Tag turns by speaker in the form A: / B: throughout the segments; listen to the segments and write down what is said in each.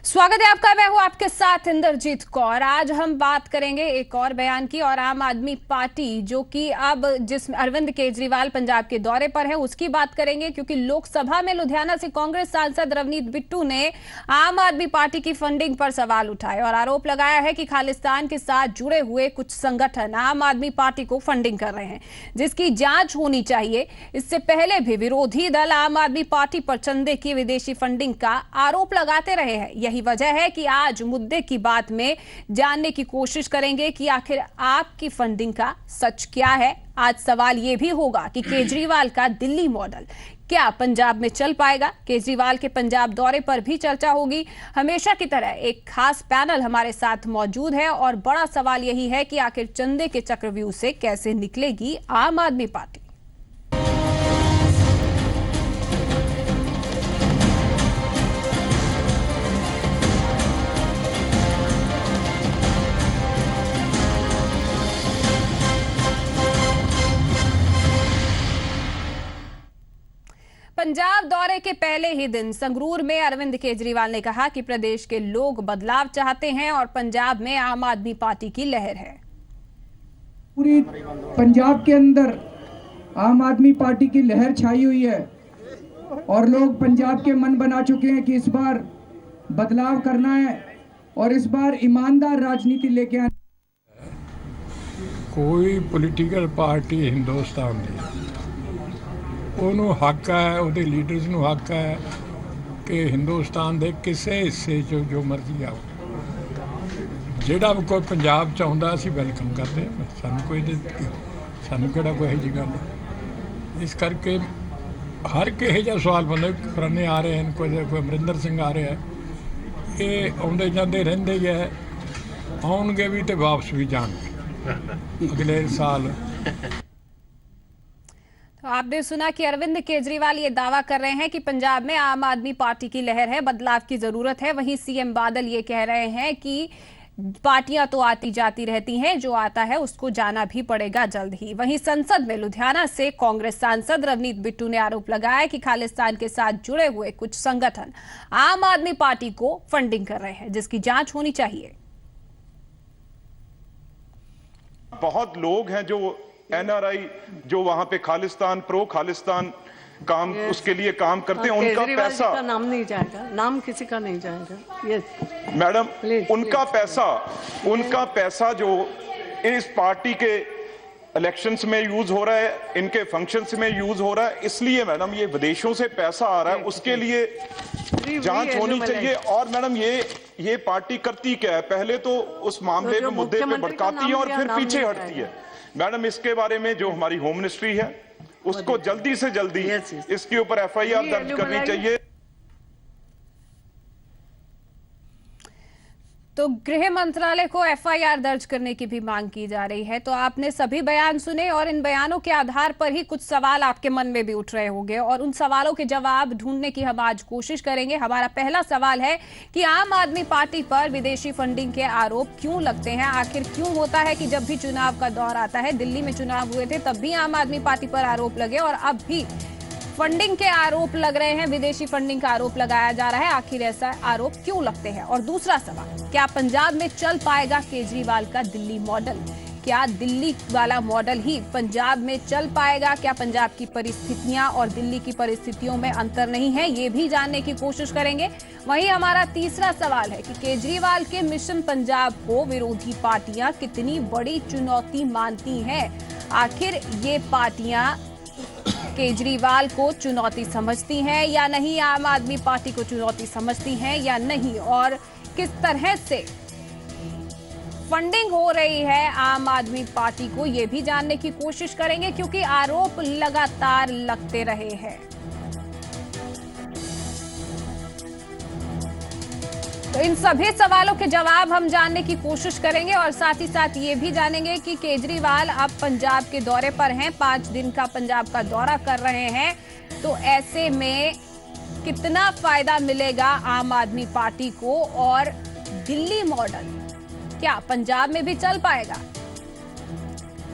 A: स्वागत है आपका। मैं हूं आपके साथ इंद्रजीत कौर। आज हम बात करेंगे एक और बयान की और आम आदमी पार्टी जो कि अब जिस अरविंद केजरीवाल पंजाब के दौरे पर है उसकी बात करेंगे, क्योंकि लोकसभा में लुधियाना से कांग्रेस सांसद रवनीत बिट्टू ने आम आदमी पार्टी की फंडिंग पर सवाल उठाए और आरोप लगाया है कि खालिस्तान के साथ जुड़े हुए कुछ संगठन आम आदमी पार्टी को फंडिंग कर रहे हैं, जिसकी जांच होनी चाहिए। इससे पहले भी विरोधी दल आम आदमी पार्टी पर चंदे की विदेशी फंडिंग का आरोप लगाते रहे हैं। यही वजह है कि आज मुद्दे की बात में जानने की कोशिश करेंगे कि आखिर आपकी फंडिंग का सच क्या है। आज सवाल यह भी होगा कि केजरीवाल का दिल्ली मॉडल क्या पंजाब में चल पाएगा। केजरीवाल के पंजाब दौरे पर भी चर्चा होगी। हमेशा की तरह एक खास पैनल हमारे साथ मौजूद है और बड़ा सवाल यही है कि आखिर चंदे के चक्रव्यूह से कैसे निकलेगी आम आदमी पार्टी। पंजाब दौरे के पहले ही दिन संगरूर में अरविंद केजरीवाल ने कहा कि प्रदेश के लोग बदलाव चाहते हैं और पंजाब में आम आदमी पार्टी की लहर है।
B: पूरी पंजाब के अंदर आम आदमी पार्टी की लहर छाई हुई है और लोग पंजाब के मन बना चुके हैं कि इस बार बदलाव करना है और इस बार ईमानदार राजनीति लेके आना।
C: कोई पॉलिटिकल पार्टी हिंदुस्तान दी ਉਹਨੂੰ ਹੱਕ ਹੈ, ਉਹਦੇ ਲੀਡਰਸ ਨੂੰ ਹੱਕ ਹੈ ਕਿ ਹਿੰਦੁਸਤਾਨ ਦੇ ਕਿਸੇ ਹਿੱਸੇ 'ਚ ਜੋ ਮਰਜ਼ੀ ਆਓ, ਜਿਹੜਾ ਵੀ ਕੋਈ ਪੰਜਾਬ 'ਚ ਆਉਂਦਾ ਅਸੀਂ ਵੈਲਕਮ ਕਰਦੇ ਹਾਂ। ਸਾਨੂੰ ਕਿਹੜਾ ਕੋਈ ਇਹੋ ਜਿਹੀ ਗੱਲ ਹੈ। ਇਸ ਕਰਕੇ ਹਰ ਕਿਸੇ ਜਿਹਾ ਸਵਾਲ ਬੰਦੇ ਪੁਰਾਣੇ ਆ ਰਹੇ ਹਨ, ਕੋਈ ਅਮਰਿੰਦਰ ਸਿੰਘ ਆ ਰਿਹਾ ਹੈ, ਇਹ ਆਉਂਦੇ ਜਾਂਦੇ ਰਹਿੰਦੇ ਹੀ ਹੈ, ਆਉਣਗੇ ਵੀ ਤੇ ਵਾਪਸ ਵੀ ਜਾਣਗੇ ਅਗਲੇ साल।
A: तो आपने सुना कि अरविंद केजरीवाल ये दावा कर रहे हैं कि पंजाब में आम आदमी पार्टी की लहर है, बदलाव की जरूरत है। वहीं सीएम बादल ये कह रहे हैं कि पार्टियां तो आती जाती रहती हैं, जो आता है उसको जाना भी पड़ेगा जल्द ही। वहीं संसद में लुधियाना से कांग्रेस सांसद रवनीत बिट्टू ने आरोप लगाया कि खालिस्तान के साथ जुड़े हुए कुछ संगठन आम आदमी पार्टी को फंडिंग कर रहे हैं, जिसकी जांच होनी चाहिए।
D: बहुत लोग हैं जो एनआरआई जो वहां पे खालिस्तान प्रो खालिस्तान काम उसके लिए काम करते हैं, उनका पैसा
E: का नाम नहीं जाएगा, नाम किसी का नहीं जाएगा।
D: मैडम उनका पैसा जो इस पार्टी के इलेक्शंस में यूज हो रहा है, इनके फंक्शंस में यूज हो रहा है, इसलिए मैडम ये विदेशों से पैसा आ रहा है, उसके लिए जांच होनी चाहिए। और मैडम ये पार्टी करती क्या है, पहले तो उस मामले में मुद्दे पे भड़काती है और फिर पीछे हटती है। मैडम इसके बारे में जो हमारी होम मिनिस्ट्री है उसको जल्दी से जल्दी इसके ऊपर एफआईआर दर्ज करनी चाहिए।
A: तो गृह मंत्रालय को एफआईआर दर्ज करने की भी मांग की जा रही है। तो आपने सभी बयान सुने और इन बयानों के आधार पर ही कुछ सवाल आपके मन में भी उठ रहे होंगे और उन सवालों के जवाब ढूंढने की हम आज कोशिश करेंगे। हमारा पहला सवाल है कि आम आदमी पार्टी पर विदेशी फंडिंग के आरोप क्यों लगते हैं। आखिर क्यों होता है कि जब भी चुनाव का दौर आता है, दिल्ली में चुनाव हुए थे तब भी आम आदमी पार्टी पर आरोप लगे और अब भी फंडिंग के आरोप लग रहे हैं, विदेशी फंडिंग का आरोप लगाया जा रहा है। आखिर ऐसा आरोप क्यों लगते हैं। और दूसरा सवाल, क्या पंजाब में चल पाएगा केजरीवाल का दिल्ली मॉडल। क्या दिल्ली वाला मॉडल ही पंजाब में चल पाएगा। क्या पंजाब की परिस्थितियां और दिल्ली की परिस्थितियों में अंतर नहीं है, ये भी जानने की कोशिश करेंगे। वहीं हमारा तीसरा सवाल है कि केजरीवाल के मिशन पंजाब को विरोधी पार्टियां कितनी बड़ी चुनौती मानती हैं। आखिर ये पार्टियां केजरीवाल को चुनौती समझती हैं या नहीं, आम आदमी पार्टी को चुनौती समझती हैं या नहीं, और किस तरह से फंडिंग हो रही है आम आदमी पार्टी को, यह भी जानने की कोशिश करेंगे, क्योंकि आरोप लगातार लगते रहे हैं। तो इन सभी सवालों के जवाब हम जानने की कोशिश करेंगे और साथ ही साथ ये भी जानेंगे कि केजरीवाल अब पंजाब के दौरे पर हैं, 5 दिन का पंजाब का दौरा कर रहे हैं। तो ऐसे में कितना फायदा मिलेगा आम आदमी पार्टी को और दिल्ली मॉडल क्या पंजाब में भी चल पाएगा।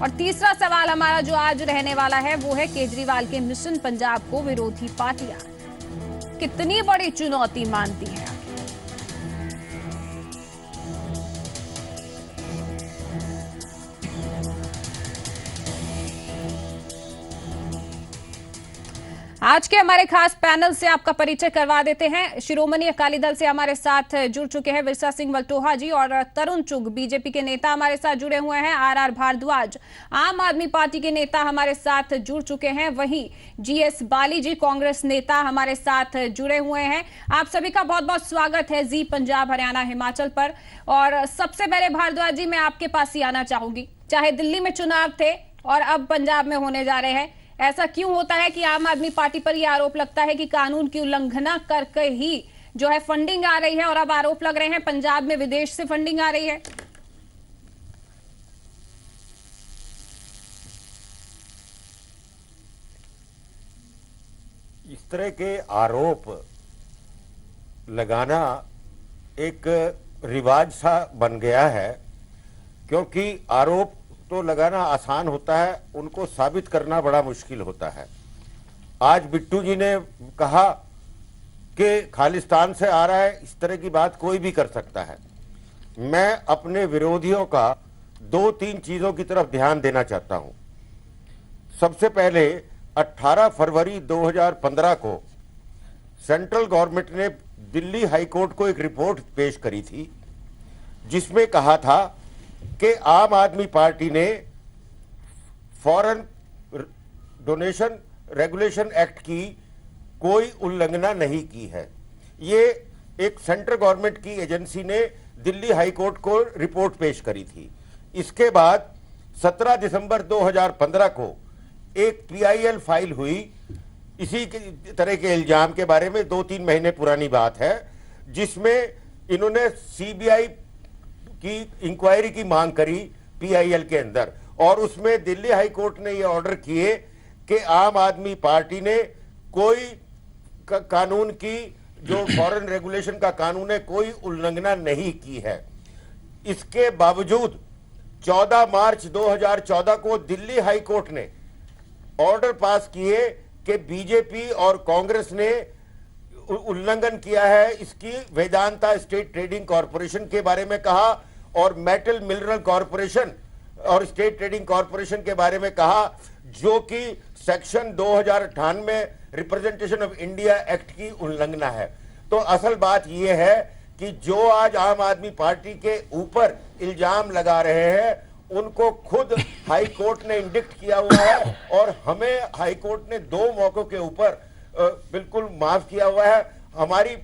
A: और तीसरा सवाल हमारा जो आज रहने वाला है वो है केजरीवाल के मिशन पंजाब को विरोधी पार्टियां कितनी बड़ी चुनौती मानती है। आज के हमारे खास पैनल से आपका परिचय करवा देते हैं। शिरोमणि अकाली दल से हमारे साथ जुड़ चुके हैं विरसा सिंह वल्टोहा जी और तरुण चुग, बीजेपी के नेता हमारे साथ जुड़े हुए हैं। आर भारद्वाज, आम आदमी पार्टी के नेता हमारे साथ जुड़ चुके हैं। वहीं जीएस बाली जी, कांग्रेस नेता हमारे साथ जुड़े हुए हैं। आप सभी का बहुत बहुत स्वागत है जी पंजाब, हरियाणा, हिमाचल पर। और सबसे पहले भारद्वाज जी, मैं आपके पास ही आना चाहूंगी। चाहे दिल्ली में चुनाव थे और अब पंजाब में होने जा रहे हैं, ऐसा क्यों होता है कि आम आदमी पार्टी पर यह आरोप लगता है कि कानून की उल्लंघना करके ही जो है फंडिंग आ रही है, और अब आरोप लग रहे हैं पंजाब में विदेश से फंडिंग आ रही है?
F: इस तरह के आरोप लगाना एक रिवाज सा बन गया है, क्योंकि आरोप तो लगाना आसान होता है, उनको साबित करना बड़ा मुश्किल होता है। आज बिट्टू जी ने कहा कि खालिस्तान से आ रहा है, इस तरह की बात कोई भी कर सकता है। मैं अपने विरोधियों का 2-3 चीजों की तरफ ध्यान देना चाहता हूं। सबसे पहले 18 फरवरी 2015 को सेंट्रल गवर्नमेंट ने दिल्ली हाई कोर्ट को एक रिपोर्ट पेश करी थी, जिसमें कहा था कि आम आदमी पार्टी ने फॉरेन डोनेशन रेगुलेशन एक्ट की कोई उल्लंघना नहीं की है। ये एक सेंट्रल गवर्नमेंट की एजेंसी ने दिल्ली हाई कोर्ट को रिपोर्ट पेश करी थी। इसके बाद 17 दिसंबर 2015 को एक PIL फाइल हुई इसी तरह के इल्जाम के बारे में, 2-3 महीने पुरानी बात है, जिसमें इन्होंने CBI की इंक्वायरी की मांग करी PIL के अंदर, और उसमें दिल्ली हाई कोर्ट ने यह ऑर्डर किए कि आम आदमी पार्टी ने कोई कानून की, जो फॉरेन रेगुलेशन का कानून है, कोई उल्लंघना नहीं की है। इसके बावजूद 14 मार्च 2014 को दिल्ली हाई कोर्ट ने ऑर्डर पास किए कि बीजेपी और कांग्रेस ने उल्लंघन किया है। इसकी वेदांता स्टेट ट्रेडिंग कॉरपोरेशन के बारे में कहा और मेटल मिनरल कॉरपोरेशन और स्टेट ट्रेडिंग कॉरपोरेशन के बारे में कहा, जो कि section 2098 representation of India act की उल्लंघना है। तो असल बात यह है कि जो आज आम आदमी पार्टी के ऊपर इल्जाम लगा रहे हैं, उनको खुद हाई कोर्ट ने इंडिक्ट किया हुआ है, और हमें हाई कोर्ट ने 2 मौकों के ऊपर बिल्कुल माफ किया हुआ है। हमारी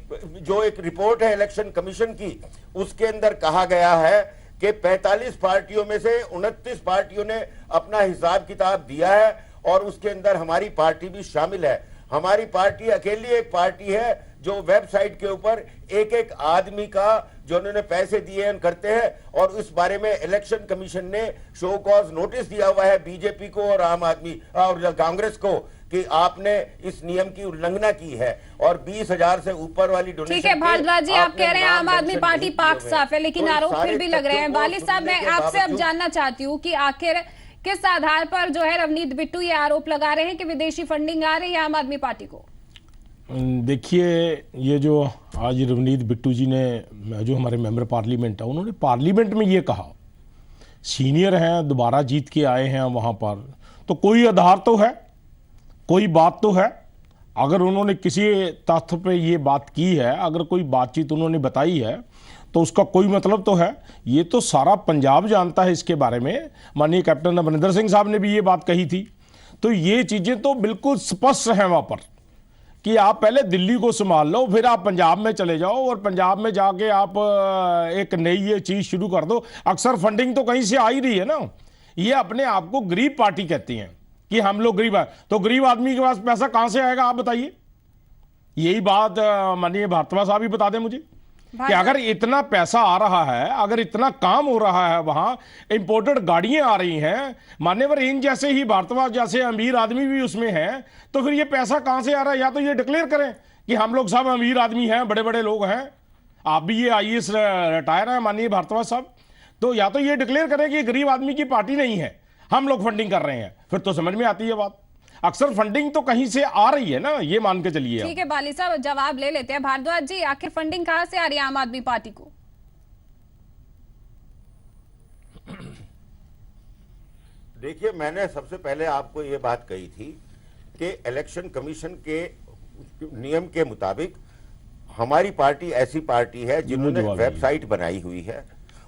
F: जो एक रिपोर्ट है इलेक्शन कमीशन की, उसके अंदर कहा गया है कि 45 पार्टियों में से 29 पार्टियों ने अपना हिसाब किताब दिया है, और उसके अंदर हमारी पार्टी भी शामिल है। हमारी पार्टी अकेली एक पार्टी है जो वेबसाइट के ऊपर एक आदमी का जो उन्होंने पैसे दिए हैं करते हैं, और इस बारे में इलेक्शन कमीशन ने शो कॉज नोटिस दिया हुआ है बीजेपी को और आम आदमी और कांग्रेस को कि आपने इस नियम की उल्लंघना की है, और 20,000 से ऊपर वाली डोनेशन।
A: ठीक है भारद्वाज जी, आप कह रहे हैं आम आदमी पार्टी पाक साफ है, लेकिन आरोप फिर भी लग रहे हैं। वाली साहब, मैं आपसे अब जानना चाहती हूँ कि आखिर किस आधार पर जो है रवनीत बिट्टू ये आरोप लगा रहे हैं कि विदेशी फंडिंग आ रही है आम आदमी पार्टी को?
G: देखिए, ये जो आज रवनीत बिट्टू जी ने, जो हमारे मेंबर पार्लियामेंट है, उन्होंने पार्लियामेंट में ये कहा, सीनियर हैं, दोबारा जीत के आए हैं वहाँ पर, तो कोई आधार तो है, कोई बात तो है। अगर उन्होंने किसी तथ्य पे ये बात की है, अगर कोई बातचीत उन्होंने बताई है, तो उसका कोई मतलब तो है। ये तो सारा पंजाब जानता है इसके बारे में। माननीय कैप्टन अमरिंदर सिंह साहब ने भी ये बात कही थी। तो ये चीज़ें तो बिल्कुल स्पष्ट हैं वहाँ पर कि आप पहले दिल्ली को संभाल लो, फिर आप पंजाब में चले जाओ, और पंजाब में जाके आप एक नई ये चीज़ शुरू कर दो। अक्सर फंडिंग तो कहीं से आ ही रही है ना। ये अपने आप को गरीब पार्टी कहती हैं कि हम लोग गरीब हैं, तो गरीब आदमी के पास पैसा कहाँ से आएगा, आप बताइए। यही बात माननीय भारद्वाज साहब ही बता दें मुझे कि अगर इतना पैसा आ रहा है, अगर इतना काम हो रहा है, वहां इंपोर्टेड गाड़ियां आ रही हैं, मान्यवर इन जैसे ही भारद्वाज जैसे अमीर आदमी भी उसमें हैं, तो फिर ये पैसा कहां से आ रहा है? या तो ये डिक्लेयर करें कि हम लोग सब अमीर आदमी हैं, बड़े बड़े लोग हैं। आप भी ये IAS रिटायर हैं माननीय भारद्वाज साहब, तो या तो ये डिक्लेयर करें कि गरीब आदमी की पार्टी नहीं है, हम लोग फंडिंग कर रहे हैं, फिर तो समझ में आती है बात। अक्सर फंडिंग तो कहीं से आ रही है ना, ये मान के चलिए।
A: ठीक है बाली साहब, जवाब ले लेते हैं। भारद्वाज जी, आखिर फंडिंग कहां से आ रही है आम आदमी पार्टी को?
F: देखिए, मैंने सबसे पहले आपको ये बात कही थी के इलेक्शन कमीशन के नियम के मुताबिक हमारी पार्टी ऐसी पार्टी है जिन्होंने वेबसाइट बनाई हुई है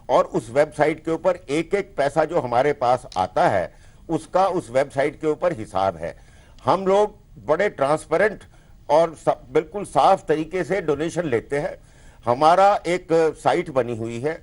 F: और उस वेबसाइट के ऊपर एक एक पैसा जो हमारे पास आता है उसका उस वेबसाइट के ऊपर हिसाब है। हम लोग बड़े ट्रांसपेरेंट और बिल्कुल साफ तरीके से डोनेशन लेते हैं। हमारा एक साइट बनी हुई है,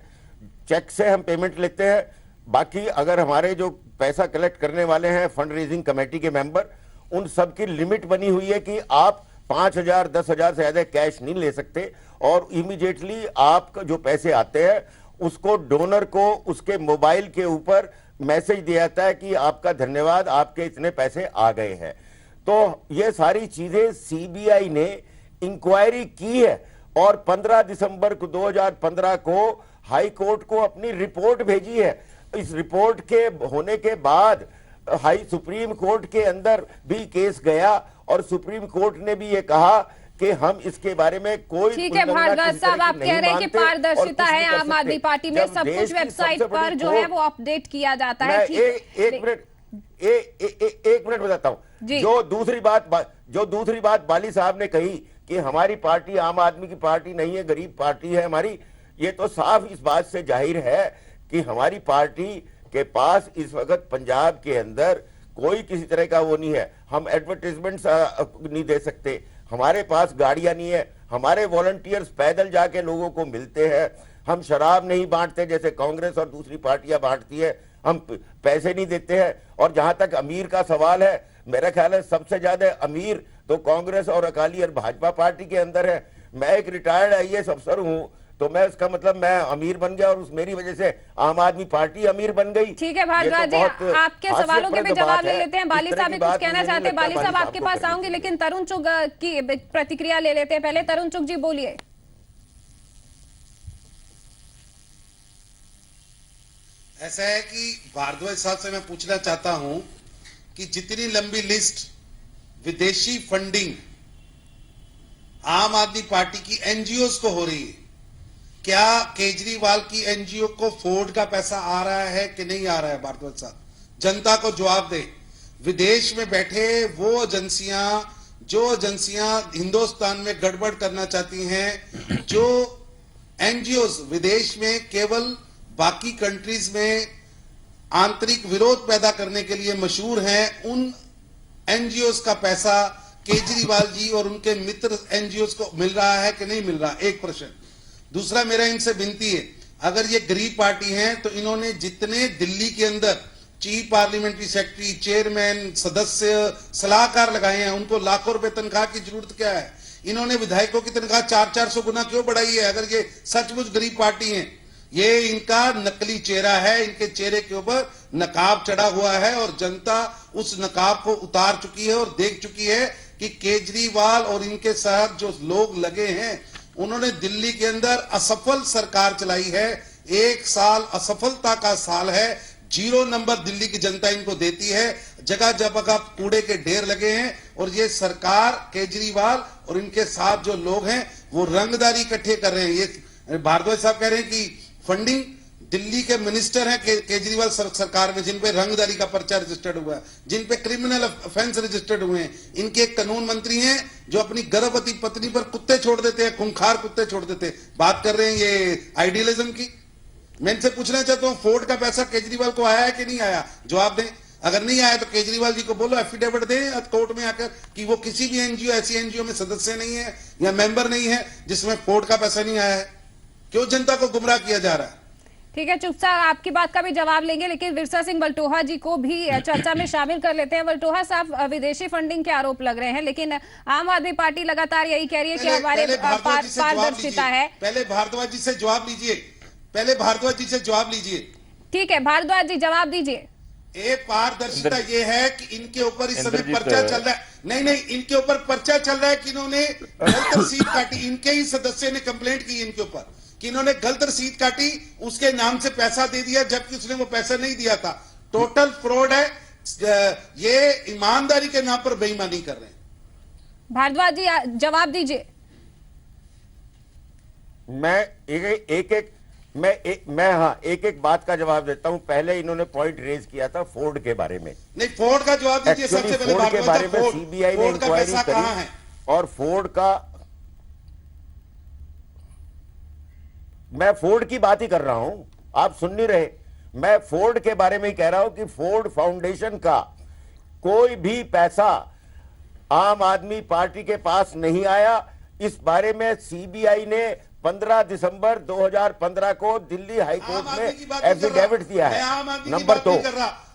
F: चेक से हम पेमेंट लेते हैं। बाकी अगर हमारे जो पैसा कलेक्ट करने वाले हैं फंड रेजिंग कमेटी के मेंबर, उन सब की लिमिट बनी हुई है कि आप 5,000 10,000 से ज्यादा कैश नहीं ले सकते और इमीडिएटली आपका जो पैसे आते हैं उसको डोनर को उसके मोबाइल के ऊपर मैसेज दिया जाता है कि आपका धन्यवाद, आपके इतने पैसे आ गए हैं। तो ये सारी चीजें सीबीआई ने इंक्वायरी की है और 15 दिसंबर को 2015 को हाई कोर्ट को अपनी रिपोर्ट भेजी है। इस रिपोर्ट के होने के बाद सुप्रीम कोर्ट के अंदर भी केस गया और सुप्रीम कोर्ट ने भी ये कहा कि हम इसके बारे में कोई
A: ठीक है भारद्वाज साहब, आप कह रहे हैं कि पारदर्शिता है आम आदमी पार्टी में, सब कुछ वेबसाइट पर जो है वो अपडेट किया जाता है।
F: एक मिनट बताता हूं। जो दूसरी बात बाली साहब ने कही कि हमारी पार्टी आम आदमी की पार्टी नहीं है, गरीब पार्टी है हमारी, ये तो साफ इस बात से जाहिर है कि हमारी पार्टी के पास इस वक्त पंजाब के अंदर कोई किसी तरह का वो नहीं है। हम एडवर्टाइजमेंट नहीं दे सकते, हमारे पास गाड़ियां नहीं है, हमारे वॉलंटियर्स पैदल जाके लोगों को मिलते हैं, हम शराब नहीं बांटते जैसे कांग्रेस और दूसरी पार्टियां बांटती है, हम पैसे नहीं देते हैं। और जहां तक अमीर का सवाल है, मेरा ख्याल है सबसे ज्यादा अमीर तो कांग्रेस और अकाली और भाजपा पार्टी के अंदर है। मैं एक रिटायर्ड आईएएस अफसर हूं, तो मैं इसका मतलब मैं अमीर बन गया और उस मेरी वजह से आम आदमी पार्टी अमीर बन गई।
A: ठीक है भारद्वाज जी, आपके सवालों के भी जवाब ले लेते हैं। बाली साहब भी कुछ कहना चाहते हैं, बाली साहब आपके पास आऊंगी, लेकिन तरुण चुग की प्रतिक्रिया ले लेते हैं पहले। तरुण चुग जी बोलिए।
H: ऐसा है कि भारद्वाज साहब से मैं पूछना चाहता हूं कि जितनी लंबी लिस्ट विदेशी फंडिंग आम आदमी पार्टी की एनजीओ को हो रही है, क्या केजरीवाल की एनजीओ को फोर्ड का पैसा आ रहा है कि नहीं आ रहा है? भारद्वाज साहब जनता को जवाब दे। विदेश में बैठे वो एजेंसियां हिंदुस्तान में गड़बड़ करना चाहती हैं, जो एनजीओ विदेश में केवल बाकी कंट्रीज में आंतरिक विरोध पैदा करने के लिए मशहूर हैं, उन एनजीओ का पैसा केजरीवाल जी और उनके मित्र एनजीओ को मिल रहा है कि नहीं मिल रहा? एक प्रश्न। दूसरा मेरा इनसे विनती है, अगर ये गरीब पार्टी है तो इन्होंने जितने दिल्ली के अंदर चीफ पार्लियामेंट्री सेक्रेटरी, चेयरमैन, सदस्य, सलाहकार लगाए हैं, उनको लाखों रुपए तनख्वाह की जरूरत क्या है? इन्होंने विधायकों की तनख्वाह 400-400 गुना क्यों बढ़ाई है अगर ये सचमुच गरीब पार्टी है? ये इनका नकली चेहरा है, इनके चेहरे के ऊपर नकाब चढ़ा हुआ है और जनता उस नकाब को उतार चुकी है और देख चुकी है कि केजरीवाल और इनके साथ जो लोग लगे हैं उन्होंने दिल्ली के अंदर असफल सरकार चलाई है। 1 साल असफलता का साल है, 0 नंबर दिल्ली की जनता इनको देती है। जगह जगह कूड़े के ढेर लगे हैं और ये सरकार केजरीवाल और इनके साथ जो लोग हैं वो रंगदारी इकट्ठे कर रहे हैं। ये भारद्वाज साहब कह रहे हैं कि फंडिंग दिल्ली के मिनिस्टर हैं केजरीवाल सरकार में, जिन पे रंगदारी का पर्चा रजिस्टर्ड हुआ है, जिन पे क्रिमिनल ऑफेंस रजिस्टर्ड हुए हैं। इनके एक कानून मंत्री हैं जो अपनी गर्भवती पत्नी पर कुत्ते छोड़ देते हैं, खूंखार कुत्ते छोड़ देते हैं। बात कर रहे हैं ये आइडियलिज्म की। मैं इनसे पूछना चाहता हूं, फोर्ड का पैसा केजरीवाल को आया है कि नहीं आया? जवाब दें। अगर नहीं आया तो केजरीवाल जी को बोलो एफिडेविट दें कोर्ट में आकर कि वो किसी भी एनजीओ, ऐसी एनजीओ में सदस्य नहीं है या मेंबर नहीं है जिसमें फोर्ड का पैसा नहीं आया है। क्यों जनता को गुमराह किया जा रहा है?
A: ठीक है, चुप साहब आपकी बात का भी जवाब लेंगे, लेकिन विरसा सिंह वल्टोहा जी को भी चर्चा में शामिल कर लेते हैं। वल्टोहा साहब, विदेशी फंडिंग के आरोप लग रहे हैं, लेकिन आम आदमी पार्टी लगातार यही कह रही है कि हमारे पारदर्शिता है।
H: पहले भारद्वाज जी से जवाब लीजिए, पहले भारद्वाज जी से जवाब लीजिए।
A: ठीक है भारद्वाज जी जवाब दीजिए।
H: एक पारदर्शिता ये है कि इनके ऊपर इस समय पर्चा चल रहा है। नहीं, इनके ऊपर पर्चा चल रहा है कि इन्होंने गलत रसीद काटी। इनके ही सदस्य ने कंप्लेंट की इनके ऊपर कि इन्होंने गलत रसीद काटी, उसके नाम से पैसा दे दिया जबकि उसने वो पैसा नहीं दिया था। टोटल फ्रॉड है, ये ईमानदारी के नाम पर बेईमानी कर रहे हैं।
A: भारद्वाज जी जवाब दीजिए।
F: मैं एक मैं हाँ एक बात का जवाब देता हूं। पहले इन्होंने पॉइंट रेज किया था फोर्ड के बारे में।
H: नहीं, फोर्ड का जवाब दीजिए सबसे पहले।
F: फोर्ड के बारे में सीबीआई ने इंक्वायरी
H: करी
F: है और मैं फोर्ड की बात ही कर रहा हूं, आप सुन नहीं रहे। मैं फोर्ड के बारे में ही कह रहा हूं कि फोर्ड फाउंडेशन का कोई भी पैसा आम आदमी पार्टी के पास नहीं आया। इस बारे में सीबीआई ने 15 दिसंबर 2015 को दिल्ली हाईकोर्ट में एफिडेविट दिया है। नंबर 2,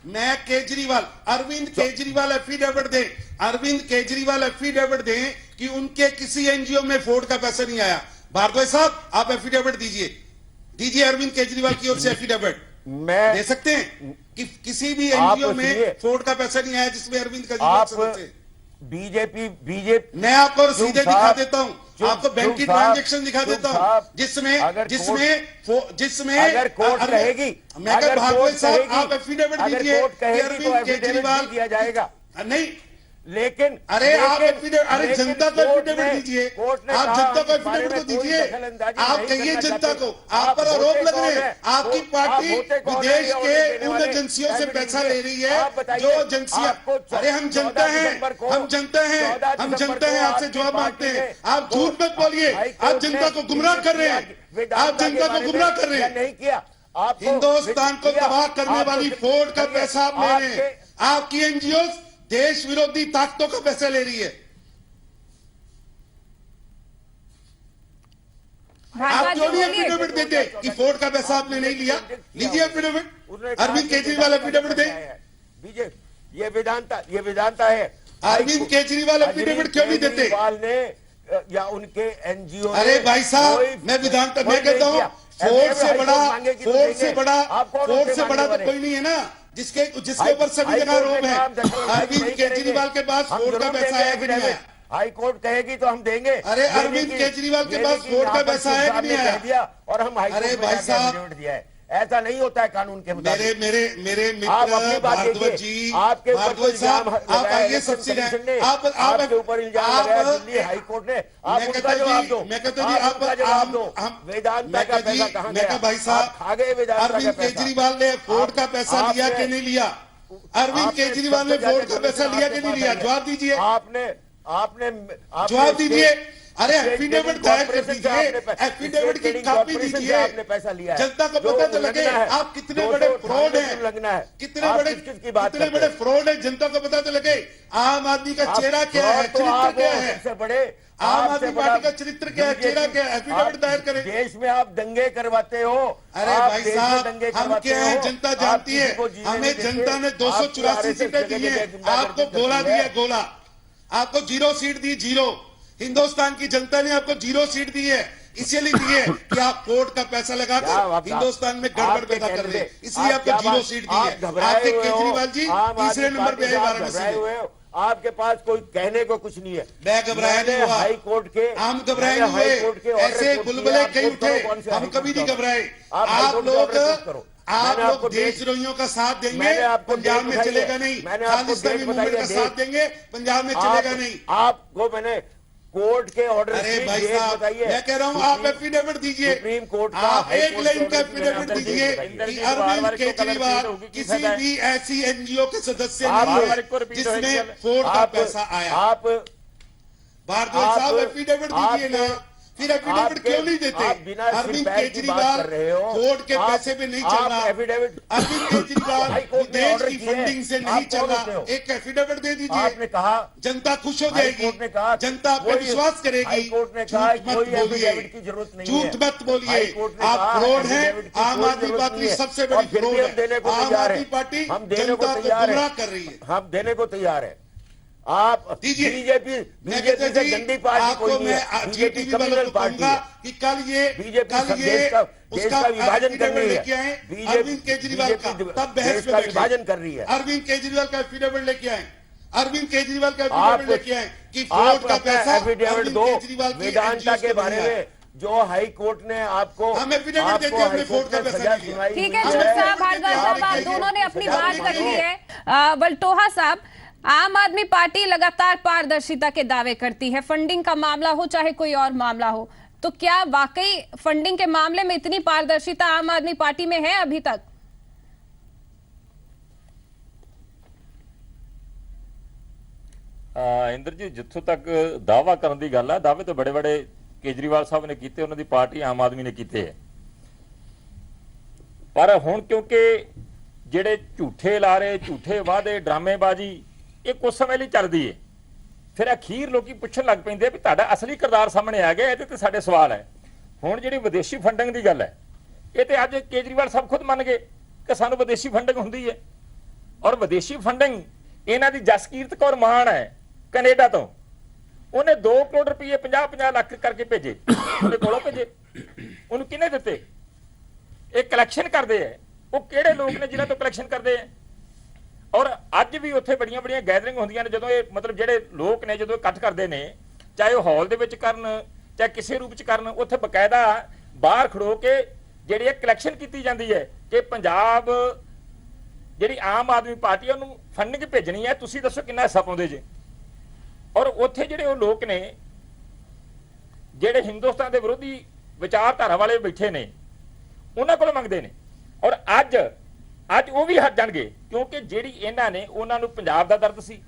H: मैं केजरीवाल, अरविंद केजरीवाल एफिडेविट दें, अरविंद केजरीवाल एफिडेविट दें कि उनके किसी एनजीओ में फोर्ड का पैसा नहीं आया। भारद्वाज साहब, आप एफिडेविट दीजिए अरविंद केजरीवाल की ओर से एफिडेविट
F: मैं
H: दे सकते हैं कि किसी भी एनजीओ में फोर्ड का पैसा नहीं आया जिसमें अरविंद केजरीवाल सदस्य।
F: बीजेपी
H: मैं आपको सीधे दिखा देता हूं, आपको बैंक की ट्रांजैक्शन दिखा देता हूं जिसमें
F: अगर कोर्ट कहेगी,
H: मैं भारद्वाज साहब आप एफिडेविट दीजिए कि अरविंद केजरीवाल
F: दिया जाएगा।
H: नहीं,
F: लेकिन
H: अरे आप अरे जनता को एफिडेविट दीजिए, आप जनता को एफिडेविट तो दीजिए। आप कहिए जनता को, आप पर आरोप लग रहे हैं आपकी पार्टी विदेश के उन एजेंसियों से पैसा ले रही है जो एजेंसियां। अरे हम जनता हैं, हम जनता हैं, आपसे जवाब मांगते हैं। आप झूठ मत बोलिए, आप जनता को गुमराह कर रहे हैं, आप जनता को गुमराह कर रहे हैं।
F: नहीं किया, आप
H: हिंदुस्तान को तबाह करने वाली फोर्ड का पैसा आप ले रहे हैं। आपकी एनजीओ देश विरोधी ताकतों का पैसा ले रही है। आप क्यों नहीं एफिडेविट देते कि फोर्ड का पैसा आपने नहीं लिया? लीजिए एफिडेविट, अरविंद केजरीवाल एफिडेविट दे।
F: बीजेपी ये वेदांता है।
H: अरविंद केजरीवाल एफिडेविट क्यों नहीं देते?
F: ने या उनके एनजीओ।
H: अरे भाई साहब, मैं वेदांता मैं कहता हूं फोर्ड से बड़ा तो कोई नहीं है ना जिसके ऊपर सभी जगह आरोप है। अरविंद केजरीवाल के पास फोर्ड का पैसा आया कि नहीं आया?
F: हाई कोर्ट कहेगी तो हम देंगे।
H: अरे अरविंद केजरीवाल के पास फोर्ड का पैसा आया कि नहीं आया?
F: और हम हाई कोर्ट में एफिडेविट दिया है। ऐसा नहीं होता है कानून के मुताबिक।
H: मेरे मित्र भारद्वाज जी,
F: आपके ऊपर इल्जाम
H: आप आइए सबसे
F: आपके ऊपर इल्जाम लगाया दिल्ली हाई कोर्ट ने। आप उनका जवाब दो।
H: मैं कहता जी आप
F: जवाब दो। वेदांता का पैसा कहां गया?
H: भाई साहब,
F: खा गए वेदांता का
H: अरविंद
F: पैसा।
H: केजरीवाल ने फोर्ड का पैसा लिया कि नहीं लिया? अरविंद केजरीवाल ने फोर्ड का पैसा लिया कि नहीं लिया? जवाब दीजिए।
F: आपने
H: जवाब दीजिए। अरे एफिडेविट दायर कर दीजिए, एफिडेविट की कॉपी दीजिए।
F: आपने पैसा लिया,
H: जनता को पता तो लगे आप कितने बड़े फ्रॉड हैं,
F: लगना है
H: कितने बड़े फ्रॉड है, जनता को पता तो लगे। आम आदमी का चेहरा क्या है, चरित्र क्या है,
F: सबसे बड़े
H: आम आदमी पार्टी का चरित्र क्या है, चेहरा क्या है, एफिडेविट दायर करें।
F: देश में आप दंगे करवाते हो।
H: अरे भाई साहब, हम क्या है जनता जानती है। हमें जनता ने 284 सीटें दी है, आपको गोला दिया, गोला आपको 0 सीट दी, 0। हिंदुस्तान की जनता ने आपको 0 सीट दी है, इसीलिए दी है कि आप कोर्ट का पैसा लगाकर हिंदुस्तान में गड़बड़ पैदा कर रहे हैं, इसलिए आपको 0 सीट दी है। आपके केजरीवाल जी तीसरे नंबर पे है वाराणसी में।
F: आपके पास कोई कहने को कुछ नहीं है।
H: मैं घबराया नहीं हुआ,
F: हाई कोर्ट के
H: हम घबराए नहीं हुए, ऐसे बुलबुले कई उठे, हम कभी नहीं घबराए। आप लोग देशद्रोहियों का साथ देंगे, पंजाब में चलेगा नहीं। खालिस्तानी मूवमेंट का साथ देंगे, पंजाब में चलेगा नहीं।
F: आपको मैंने कोर्ट के ऑर्डर।
H: अरे भाई साहब, मैं कह रहा हूं आप एफिडेविट दीजिए,
F: सुप्रीम कोर्ट का
H: आप एक लाइन का एफिडेविट दीजिए कि अरविंद केजरीवाल किसी भी ऐसी एनजीओ के सदस्य नहीं है जिसमें फोर्ड का पैसा आया।
F: आप
H: भारद्वाज साहब एफिडेविट दीजिए ना, फिर एफिडेविट क्यों नहीं देते? अरविंद केजरीवाल कोर्ट के पैसे पे नहीं चल रहा, अरविंद केजरीवाल विदेश की फंडिंग से नहीं चल रहा, एक एफिडेविट दे दीजिए।
F: आपने कहा
H: जनता खुश हो जाएगी, जनता आप पे विश्वास करेगी। झूठ मत बोलिए, आप फ्रॉड हैं। आम आदमी पार्टी सबसे बड़ी फ्रॉड है। आम आदमी पार्टी जनता को गुमराह कर रही है।
F: हम देने को तैयार है। आप बीजेपी से गंदी पार्टी कोई नहीं है। बीजेपी कम्युनल पार्टी है
H: कि कल ये
F: देश का विभाजन कर रही है।
H: अरविंद केजरीवाल का तब बहस में
F: विभाजन कर रही है।
H: अरविंद केजरीवाल का एफिडेविट लेके आए, अरविंद केजरीवाल का एफिडेविट लेके आए कि फोर्ड का पैसा
F: एफिडेविट दो वेदांता के बारे में जो हाई कोर्ट ने आपको
H: हम एफिडेविट देते हैं, हमने फोर्ड का पैसा दिया।
A: ठीक है साहब, भारद्वाज साहब, आप दोनों ने अपनी बात रख ली है। वल्टोहा साहब, आम आदमी पार्टी लगातार पारदर्शिता के दावे करती है, फंडिंग का मामला हो चाहे कोई और मामला हो, तो क्या वाकई फंडिंग के मामले में इतनी पारदर्शिता आम आदमी पार्टी में है अभी तक?
I: ਇੰਦਰਜੀਤ, ਜਿੱਥੋਂ ਤੱਕ ਦਾਅਵਾ ਕਰਨ ਦੀ ਗੱਲ ਹੈ, ਦਾਅਵੇ ਤਾਂ ਬੜੇ ਬੜੇ ਕੇਜਰੀਵਾਲ ਸਾਹਿਬ ਨੇ ਕੀਤੇ, ਉਹਨਾਂ ਦੀ ਪਾਰਟੀ ਆਮ ਆਦਮੀ ਨੇ ਕੀਤੇ ਹੈ। ਪਰ ਹੁਣ ਕਿਉਂਕਿ ਜਿਹੜੇ ਝੂਠੇ ਲਾਰੇ, ਝੂਠੇ ਵਾਅਦੇ, ਡਰਾਮੇਬਾਜ਼ੀ ਇਹ ਕੁਝ ਸਮੇਂ ਲਈ ਚੱਲਦੀ ਹੈ, ਫਿਰ ਅਖੀਰ ਲੋਕੀ ਪੁੱਛਣ ਲੱਗ ਪੈਂਦੇ ਵੀ ਤੁਹਾਡਾ ਅਸਲੀ ਕਿਰਦਾਰ ਸਾਹਮਣੇ ਆ ਗਿਆ। ਇਹਦੇ ਤੇ ਸਾਡੇ ਸਵਾਲ ਹੈ। ਹੁਣ ਜਿਹੜੀ ਵਿਦੇਸ਼ੀ ਫੰਡਿੰਗ ਦੀ ਗੱਲ ਹੈ, ਇਹ ਤੇ ਅੱਜ ਕੇਜਰੀਵਾਲ ਸਾਹਿਬ ਖੁਦ ਮੰਨ ਗਏ ਕਿ ਸਾਨੂੰ ਵਿਦੇਸ਼ੀ ਫੰਡਿੰਗ ਹੁੰਦੀ ਹੈ। ਔਰ ਵਿਦੇਸ਼ੀ ਫੰਡਿੰਗ ਇਹਨਾਂ ਦੀ ਜਸਕੀਰਤ ਕੌਰ ਮਾਨ ਹੈ ਕੈਨੇਡਾ ਤੋਂ, ਉਹਨੇ 2 ਕਰੋੜ ਰੁਪਏ 50-50 ਲੱਖ ਕਰਕੇ ਭੇਜੇ, ਉਹਦੇ ਕੋਲੋਂ ਭੇਜੇ। ਉਹਨੂੰ ਕਿਹਨੇ ਦਿੱਤੇ? ਇਹ ਕਲੈਕਸ਼ਨ ਕਰਦੇ ਹੈ। ਉਹ ਕਿਹੜੇ ਲੋਕ ਨੇ ਜਿਨ੍ਹਾਂ ਤੋਂ ਕਲੈਕਸ਼ਨ ਕਰਦੇ ਹੈ? ਔਰ ਅੱਜ ਵੀ ਉੱਥੇ ਬੜੀਆਂ ਬੜੀਆਂ ਗੈਦਰਿੰਗ ਹੁੰਦੀਆਂ ਨੇ, ਜਦੋਂ ਇਹ ਮਤਲਬ ਜਿਹੜੇ ਲੋਕ ਨੇ ਜਦੋਂ ਇਕੱਠ ਕਰਦੇ ਨੇ, ਚਾਹੇ ਉਹ ਹਾਲ ਦੇ ਵਿੱਚ ਕਰਨ ਚਾਹੇ ਕਿਸੇ ਰੂਪ ਚ ਕਰਨ, ਉੱਥੇ ਬਕਾਇਦਾ ਬਾਹਰ ਖੜੋ ਕੇ ਜਿਹੜੀ ਇਹ ਕਲੈਕਸ਼ਨ ਕੀਤੀ ਜਾਂਦੀ ਹੈ ਕਿ ਪੰਜਾਬ ਜਿਹੜੀ ਆਮ ਆਦਮੀ ਪਾਰਟੀ ਉਹਨੂੰ ਫੰਡਿੰਗ ਭੇਜਣੀ ਹੈ, ਤੁਸੀਂ ਦੱਸੋ ਕਿੰਨਾ ਹਿੱਸਾ ਪਾਉਂਦੇ ਜੇ। ਔਰ ਉੱਥੇ ਜਿਹੜੇ ਉਹ ਲੋਕ ਨੇ ਜਿਹੜੇ ਹਿੰਦੁਸਤਾਨ ਦੇ ਵਿਰੋਧੀ ਵਿਚਾਰਧਾਰਾ ਵਾਲੇ ਬੈਠੇ ਨੇ, ਉਹਨਾਂ ਕੋਲ ਮੰਗਦੇ ਨੇ। ਔਰ ਅੱਜ ਉਹ ਵੀ ਹਟ ਜਾਣਗੇ, ਕਿਉਂਕਿ ਜਿਹੜੀ ਇਹਨਾਂ ਨੇ, ਉਹਨਾਂ ਨੂੰ ਪੰਜਾਬ ਦਾ ਦਰਦ ਸੀ,